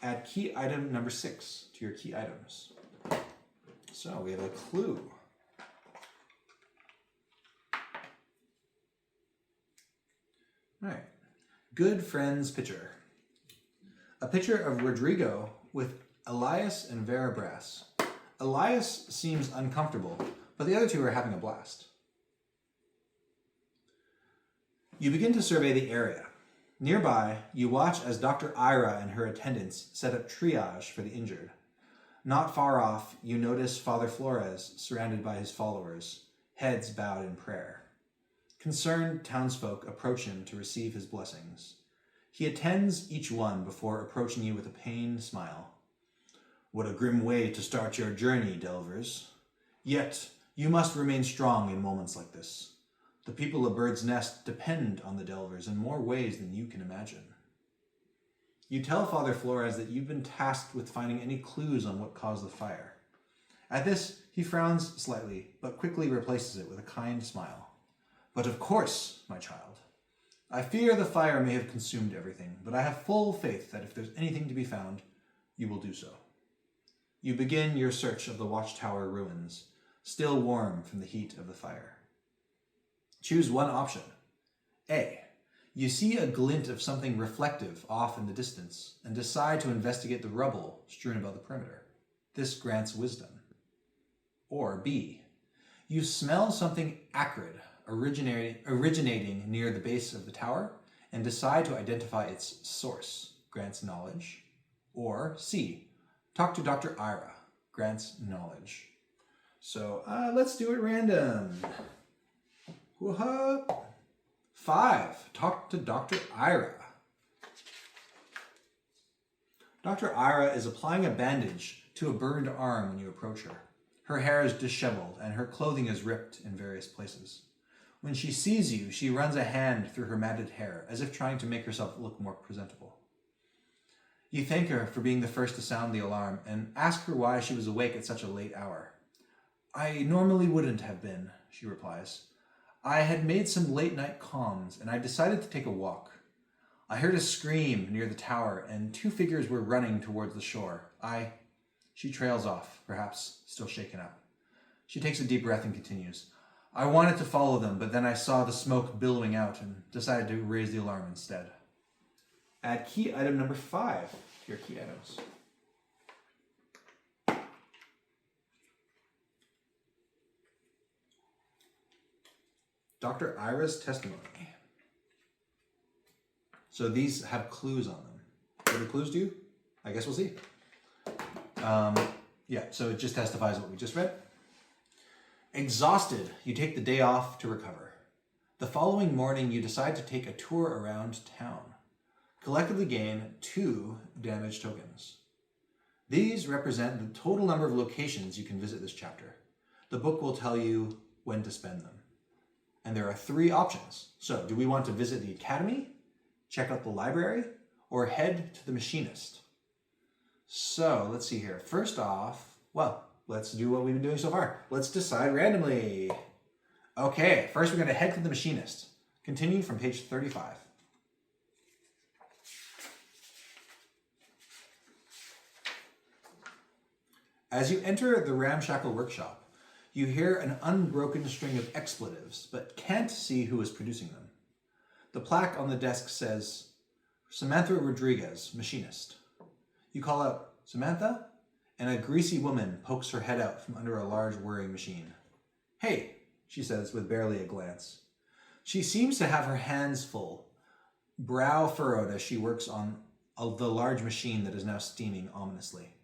Add key item number 6 to your key items. So we have a clue. All right. Good friends picture. A picture of Rodrigo with Elias and Vera Brass. Elias seems uncomfortable, but the other two are having a blast. You begin to survey the area. Nearby, you watch as Dr. Ira and her attendants set up triage for the injured. Not far off, you notice Father Flores surrounded by his followers, heads bowed in prayer. Concerned townsfolk approach him to receive his blessings. He attends each one before approaching you with a pained smile. What a grim way to start your journey, Delvers. Yet, you must remain strong in moments like this. The people of Bird's Nest depend on the Delvers in more ways than you can imagine. You tell Father Flores that you've been tasked with finding any clues on what caused the fire. At this, he frowns slightly, but quickly replaces it with a kind smile. But of course, my child. I fear the fire may have consumed everything, but I have full faith that if there's anything to be found, you will do so. You begin your search of the watchtower ruins, still warm from the heat of the fire. Choose one option. A. You see a glint of something reflective off in the distance and decide to investigate the rubble strewn about the perimeter. This grants wisdom. Or B. You smell something acrid originating near the base of the tower and decide to identify its source. Grants knowledge. Or C. Talk to Dr. Ira. Grants knowledge. So let's do it random. Whoop. 5. Talk to Dr. Ira. Dr. Ira is applying a bandage to a burned arm when you approach her. Her hair is disheveled and her clothing is ripped in various places. When she sees you, she runs a hand through her matted hair, as if trying to make herself look more presentable. You thank her for being the first to sound the alarm and ask her why she was awake at such a late hour. I normally wouldn't have been, she replies. I had made some late-night comms, and I decided to take a walk. I heard a scream near the tower, and 2 figures were running towards the shore. She trails off, perhaps still shaken up. She takes a deep breath and continues. I wanted to follow them, but then I saw the smoke billowing out and decided to raise the alarm instead. Add key item number 5 to your key items. Dr. Ira's testimony. So these have clues on them. What do clues do? I guess we'll see. So it just testifies what we just read. Exhausted, you take the day off to recover. The following morning, you decide to take a tour around town. Collectively gain 2 damage tokens. These represent the total number of locations you can visit this chapter. The book will tell you when to spend them. And there are 3 options. So, do we want to visit the academy, check out the library, or head to the machinist? So, let's see here. First off, let's do what we've been doing so far. Let's decide randomly. Okay, first we're going to head to the machinist. Continue from page 35. As you enter the ramshackle workshop, you hear an unbroken string of expletives, but can't see who is producing them. The plaque on the desk says, Samantha Rodriguez, machinist. You call out, Samantha? And a greasy woman pokes her head out from under a large whirring machine. Hey, she says with barely a glance. She seems to have her hands full, brow furrowed as she works on the large machine that is now steaming ominously.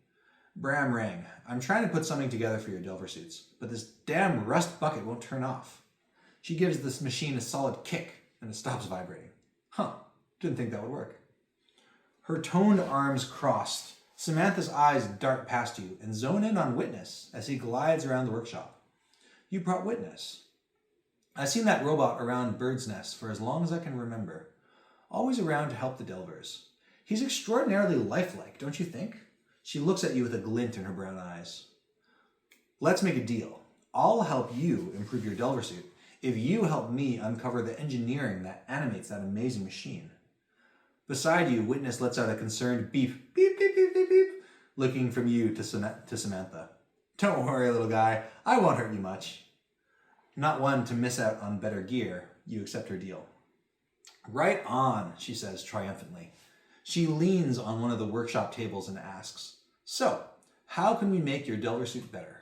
Bram rang. I'm trying to put something together for your Delver suits, but this damn rust bucket won't turn off. She gives this machine a solid kick, and it stops vibrating. Didn't think that would work. Her toned arms crossed. Samantha's eyes dart past you and zone in on Witness as he glides around the workshop. You brought Witness. I've seen that robot around Bird's Nest for as long as I can remember. Always around to help the Delvers. He's extraordinarily lifelike, don't you think? She looks at you with a glint in her brown eyes. Let's make a deal. I'll help you improve your Delver suit if you help me uncover the engineering that animates that amazing machine. Beside you, Witness lets out a concerned beep, beep, beep, beep, beep, beep, looking from you to Samantha. Don't worry, little guy. I won't hurt you much. Not one to miss out on better gear, you accept her deal. Right on, she says triumphantly. She leans on one of the workshop tables and asks, so, how can we make your Delver suit better?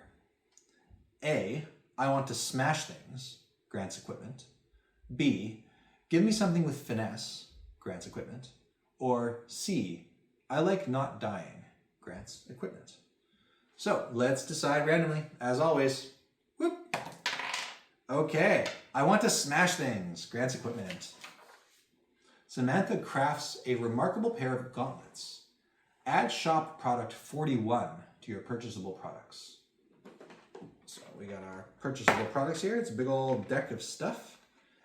A, I want to smash things, grants equipment. B, give me something with finesse, grants equipment. Or C, I like not dying, grants equipment. So let's decide randomly, as always. Whoop. Okay, I want to smash things, grants equipment. Samantha crafts a remarkable pair of gauntlets. Add shop product 41 to your purchasable products. So we got our purchasable products here. It's a big old deck of stuff.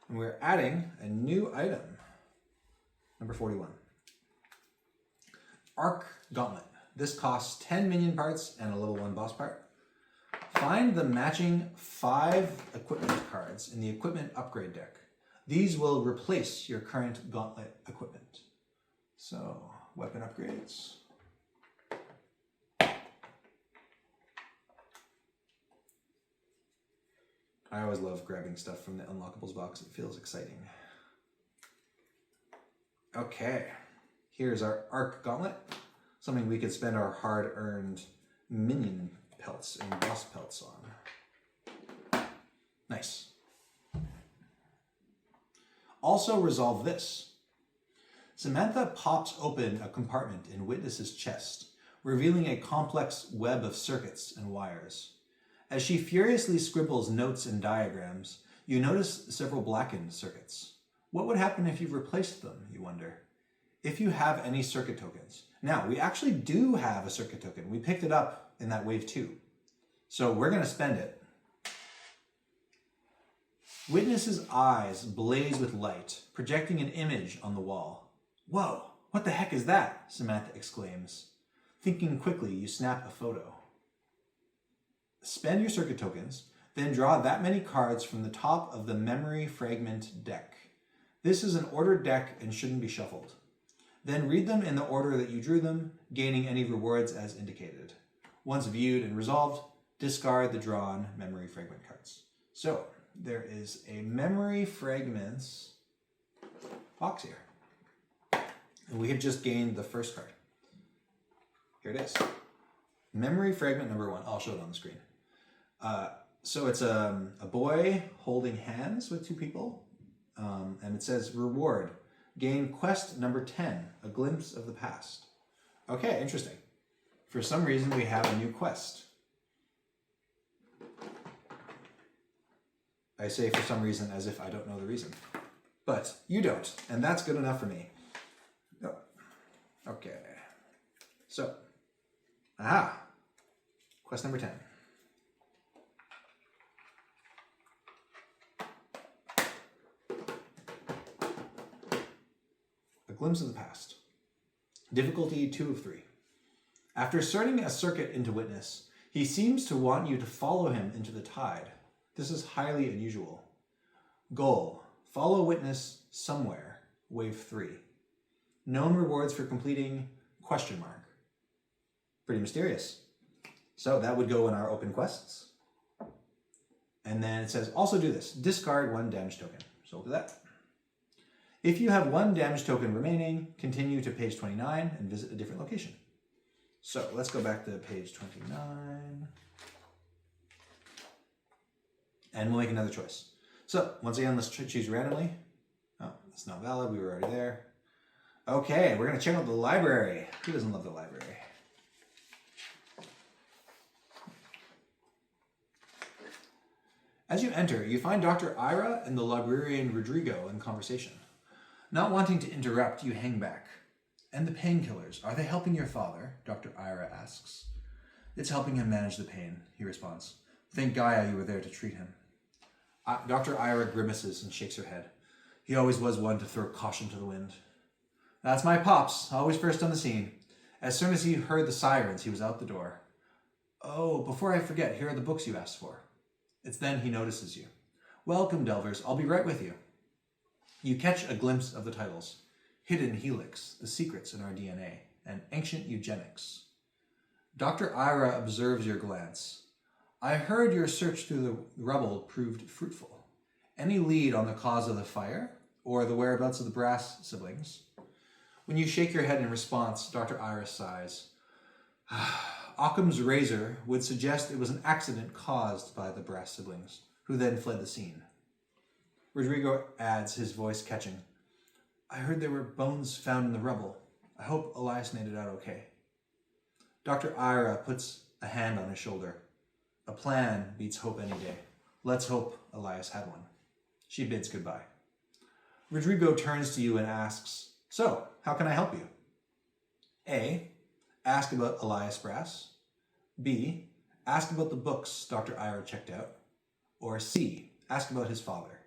And we're adding a new item. Number 41. Arc Gauntlet. This costs 10 minion parts and a level 1 boss part. Find the matching 5 equipment cards in the equipment upgrade deck. These will replace your current gauntlet equipment. So, weapon upgrades. I always love grabbing stuff from the unlockables box. It feels exciting. Okay, here's our Arc Gauntlet. Something we could spend our hard-earned minion pelts and boss pelts on. Nice. Also resolve this. Samantha pops open a compartment in Witness's chest, revealing a complex web of circuits and wires. As she furiously scribbles notes and diagrams, you notice several blackened circuits. What would happen if you replaced them, you wonder? If you have any circuit tokens. Now, we actually do have a circuit token. We picked it up in that wave 2. So we're going to spend it. Witness's eyes blaze with light, projecting an image on the wall. Whoa, what the heck is that? Samantha exclaims. Thinking quickly, you snap a photo. Spend your circuit tokens, then draw that many cards from the top of the memory fragment deck. This is an ordered deck and shouldn't be shuffled. Then read them in the order that you drew them, gaining any rewards as indicated. Once viewed and resolved, discard the drawn memory fragment cards. So, there is a memory fragments box here. And we have just gained the first card. Here it is. Memory fragment number 1. I'll show it on the screen. So it's a boy holding hands with 2 people. And it says, reward. Gain quest number 10, a glimpse of the past. Okay, interesting. For some reason, we have a new quest. I say for some reason as if I don't know the reason. But you don't, and that's good enough for me. Oh. Okay. So, aha. Quest number 10. A glimpse of the past. Difficulty 2 of 3. After inserting a circuit into Witness, he seems to want you to follow him into the tide. This is highly unusual. Goal: follow Witness somewhere, wave 3. Known rewards for completing, ? Pretty mysterious. So that would go in our open quests. And then it says, also do this, discard 1 damage token. So we'll do that. If you have 1 damage token remaining, continue to page 29 and visit a different location. So let's go back to page 29. And we'll make another choice. So once again, let's choose randomly. Oh, that's not valid. We were already there. Okay, we're going to check out the library. Who doesn't love the library? As you enter, you find Dr. Ira and the librarian Rodrigo in conversation. Not wanting to interrupt, you hang back. And the painkillers, are they helping your father? Dr. Ira asks. It's helping him manage the pain, he responds. Thank Gaia you were there to treat him. Dr. Ira grimaces and shakes her head. He always was one to throw caution to the wind. That's my pops, always first on the scene. As soon as he heard the sirens, he was out the door. Oh, before I forget, here are the books you asked for. It's then he notices you. Welcome, Delvers. I'll be right with you. You catch a glimpse of the titles. Hidden Helix, The Secrets in Our DNA, and Ancient Eugenics. Dr. Ira observes your glance. I heard your search through the rubble proved fruitful. Any lead on the cause of the fire, or the whereabouts of the Brass siblings? When you shake your head in response, Dr. Ira sighs. Occam's razor would suggest it was an accident caused by the Brass siblings, who then fled the scene. Rodrigo adds, his voice catching. I heard there were bones found in the rubble. I hope Elias made it out okay. Dr. Ira puts a hand on his shoulder. A plan beats hope any day. Let's hope Elias had one. She bids goodbye. Rodrigo turns to you and asks, so, how can I help you? A, ask about Elias Brass. B, ask about the books Dr. Ira checked out. Or C, ask about his father.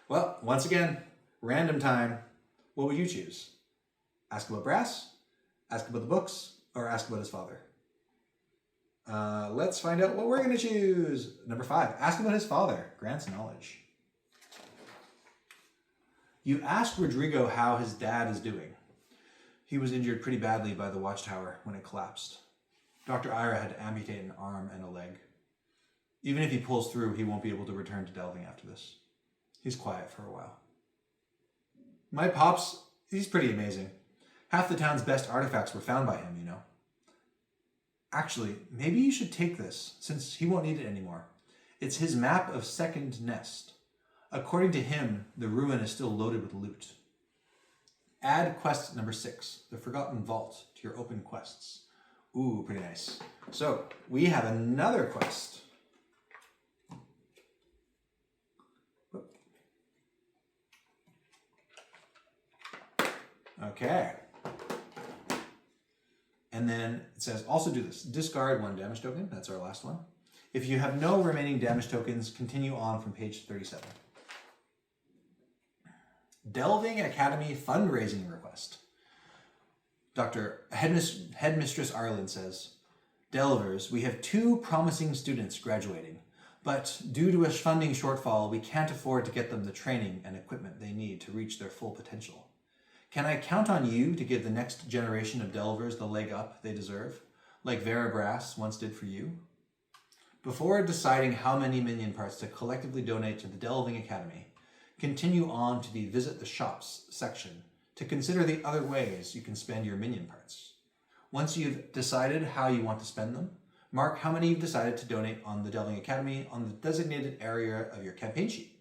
Well, once again, random time. What would you choose? Ask about Brass, ask about the books, or ask about his father? Let's find out what we're going to choose. Number 5, ask about his father. Grants knowledge. You ask Rodrigo how his dad is doing. He was injured pretty badly by the watchtower when it collapsed. Dr. Ira had to amputate an arm and a leg. Even if he pulls through, he won't be able to return to delving after this. He's quiet for a while. My pops, he's pretty amazing. Half the town's best artifacts were found by him, you know. Actually, maybe you should take this, since he won't need it anymore. It's his map of Second Nest. According to him, the ruin is still loaded with loot. Add quest number 6, the Forgotten Vault, to your open quests. Ooh, pretty nice. So, we have another quest. Okay. And then it says, also do this. Discard 1 damage token. That's our last one. If you have no remaining damage tokens, continue on from page 37. Delving Academy fundraising request. Headmistress Arlen says, Delvers, we have 2 promising students graduating, but due to a funding shortfall, we can't afford to get them the training and equipment they need to reach their full potential. Can I count on you to give the next generation of Delvers the leg up they deserve, like Vera Brass once did for you? Before deciding how many minion parts to collectively donate to the Delving Academy, continue on to the Visit the Shops section to consider the other ways you can spend your minion parts. Once you've decided how you want to spend them, mark how many you've decided to donate on the Delving Academy on the designated area of your campaign sheet.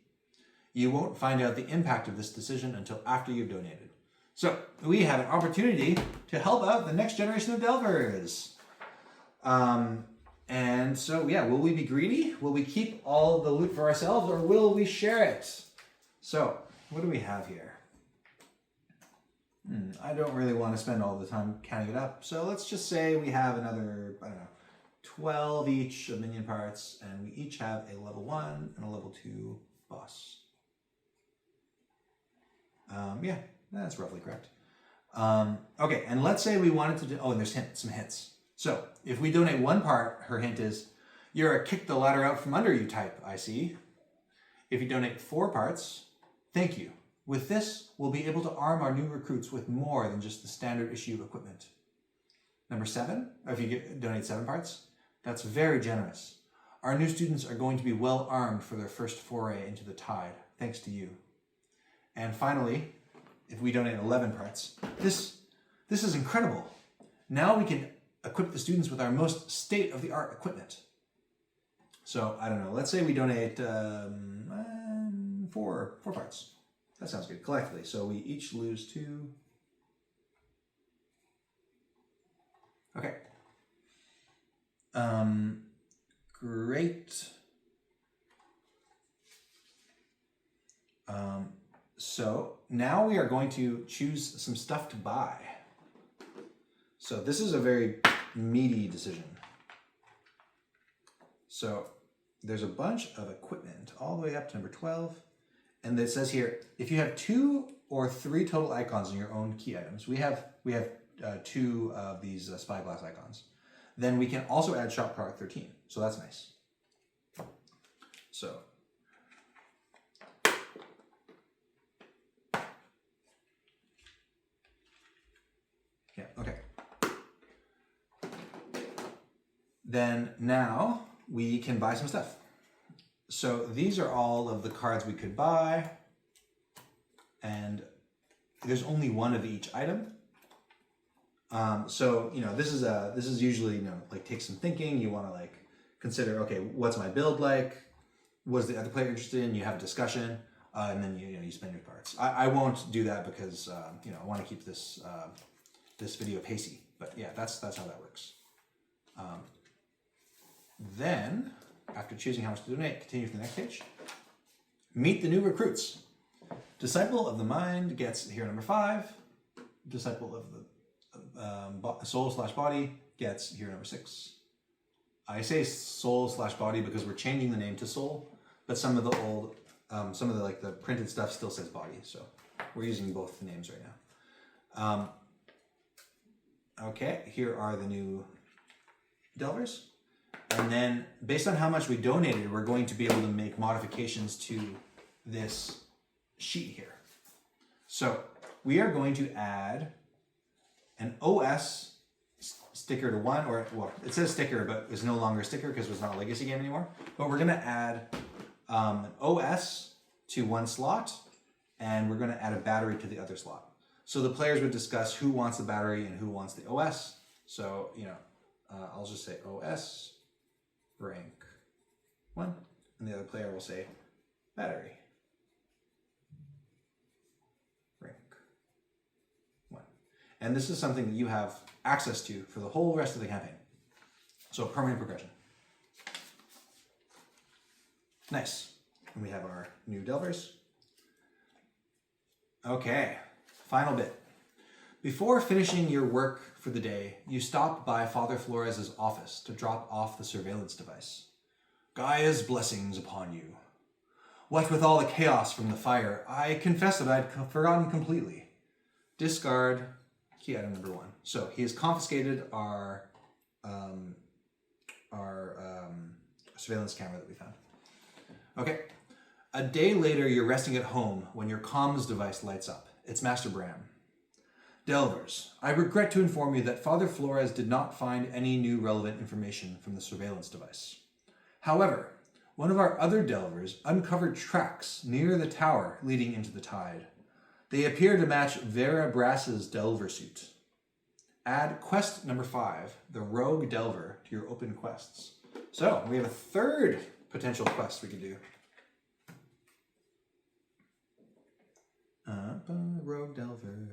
You won't find out the impact of this decision until after you've donated. So, we have an opportunity to help out the next generation of Delvers. And so, yeah, will we be greedy? Will we keep all the loot for ourselves, or will we share it? So, what do we have here? I don't really want to spend all the time counting it up. So let's just say we have another, 12 each of minion parts, and we each have a level 1 and a level 2 boss. Yeah, that's roughly correct. Okay, and let's say we wanted to do, and there's some hints. So if we donate 1 part, her hint is, you're a kick the ladder out from under you type, I see. If you donate 4 parts, thank you. With this, we'll be able to arm our new recruits with more than just the standard issue equipment. Number 7, if you donate 7 parts, that's very generous. Our new students are going to be well armed for their first foray into the tide, thanks to you. And finally, if we donate 11 parts, this is incredible. Now we can equip the students with our most state-of-the-art equipment. So, I don't know, let's say we donate 4 parts. That sounds good, collectively. So we each lose 2. Okay. Great. So now we are going to choose some stuff to buy. So this is a very meaty decision. So there's a bunch of equipment all the way up to number 12. And it says here, if you have 2 or 3 total icons in your own key items, we have 2 of these spyglass icons, then we can also add shop product 13. So that's nice. So Yeah, okay. Then now we can buy some stuff. So these are all of the cards we could buy, and there's only one of each item. So this is usually like takes some thinking. You want to like consider, okay, what's my build like? What's the other player interested in? You have a discussion, and then you spend your cards. I won't do that because I want to keep this this video pacey. But yeah, that's how that works. Then, after choosing how much to donate, continue to the next page. Meet the new recruits. Disciple of the Mind gets hero number 5. Disciple of the Soul/Body gets hero number 6. I say Soul/Body because we're changing the name to Soul, but some of the old, some of the printed stuff still says Body, so we're using both the names right now. Okay, here are the new Delvers. And then, based on how much we donated, we're going to be able to make modifications to this sheet here. So, we are going to add an OS sticker to 1, or, well, it says sticker, but it's no longer a sticker because it's not a legacy game anymore. But we're going to add an OS to 1 slot, and we're going to add a battery to the other slot. So the players would discuss who wants the battery and who wants the OS. So, I'll just say OS rank 1, and the other player will say battery rank 1. And this is something that you have access to for the whole rest of the campaign. So permanent progression. Nice. And we have our new Delvers. Okay, final bit. Before finishing your work for the day, you stop by Father Flores' office to drop off the surveillance device. Gaia's blessings upon you. What with all the chaos from the fire, I confess that I'd forgotten completely. Discard key item number 1. So he has confiscated our surveillance camera that we found. Okay. A day later, you're resting at home when your comms device lights up. It's Master Bram. Delvers, I regret to inform you that Father Flores did not find any new relevant information from the surveillance device. However, one of our other Delvers uncovered tracks near the tower leading into the tide. They appear to match Vera Brass's Delver suit. Add quest number 5, the Rogue Delver, to your open quests. So, we have a third potential quest we could do. Rogue Delver.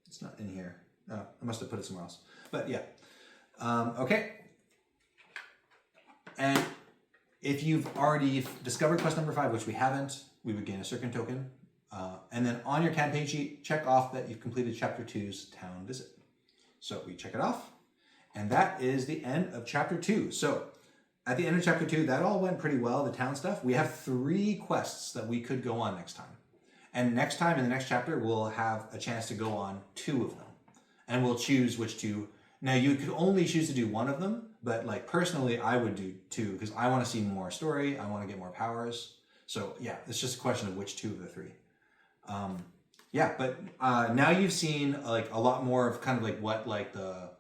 It's not in here. Oh, I must have put it somewhere else. But yeah. Okay. And if you've already discovered quest number 5, which we haven't, we would gain a Circin token. And then on your campaign sheet, check off that you've completed Chapter 2's town visit. So we check it off. And that is the end of Chapter 2. So at the end of Chapter 2, that all went pretty well, the town stuff. We have 3 quests that we could go on next time. And next time in the next chapter, we'll have a chance to go on 2 of them. And we'll choose which 2. Now, you could only choose to do 1 of them, but like personally, I would do 2 because I want to see more story. I want to get more powers. So yeah, it's just a question of which 2 of the 3. Now you've seen like a lot more of kind of like what like a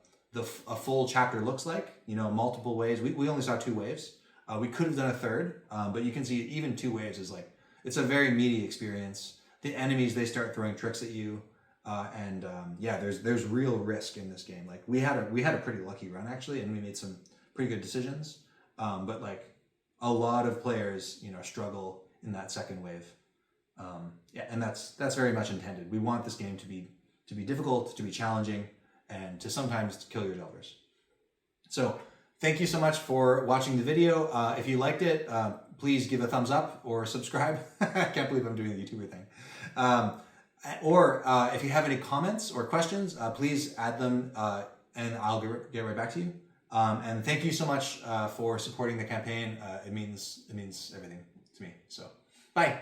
full chapter looks like, multiple waves. We only saw 2 waves. We could have done a third, but you can see even 2 waves is like, it's a very meaty experience. The enemies, they start throwing tricks at you, there's real risk in this game. Like we had a pretty lucky run actually, and we made some pretty good decisions. But like a lot of players, struggle in that second wave. And that's very much intended. We want this game to be difficult, to be challenging, and to sometimes kill your Delvers. So thank you so much for watching the video. If you liked it, please give a thumbs up or subscribe. I can't believe I'm doing the YouTuber thing. If you have any comments or questions, please add them and I'll get right back to you. And thank you so much for supporting the campaign. It means everything to me. So bye.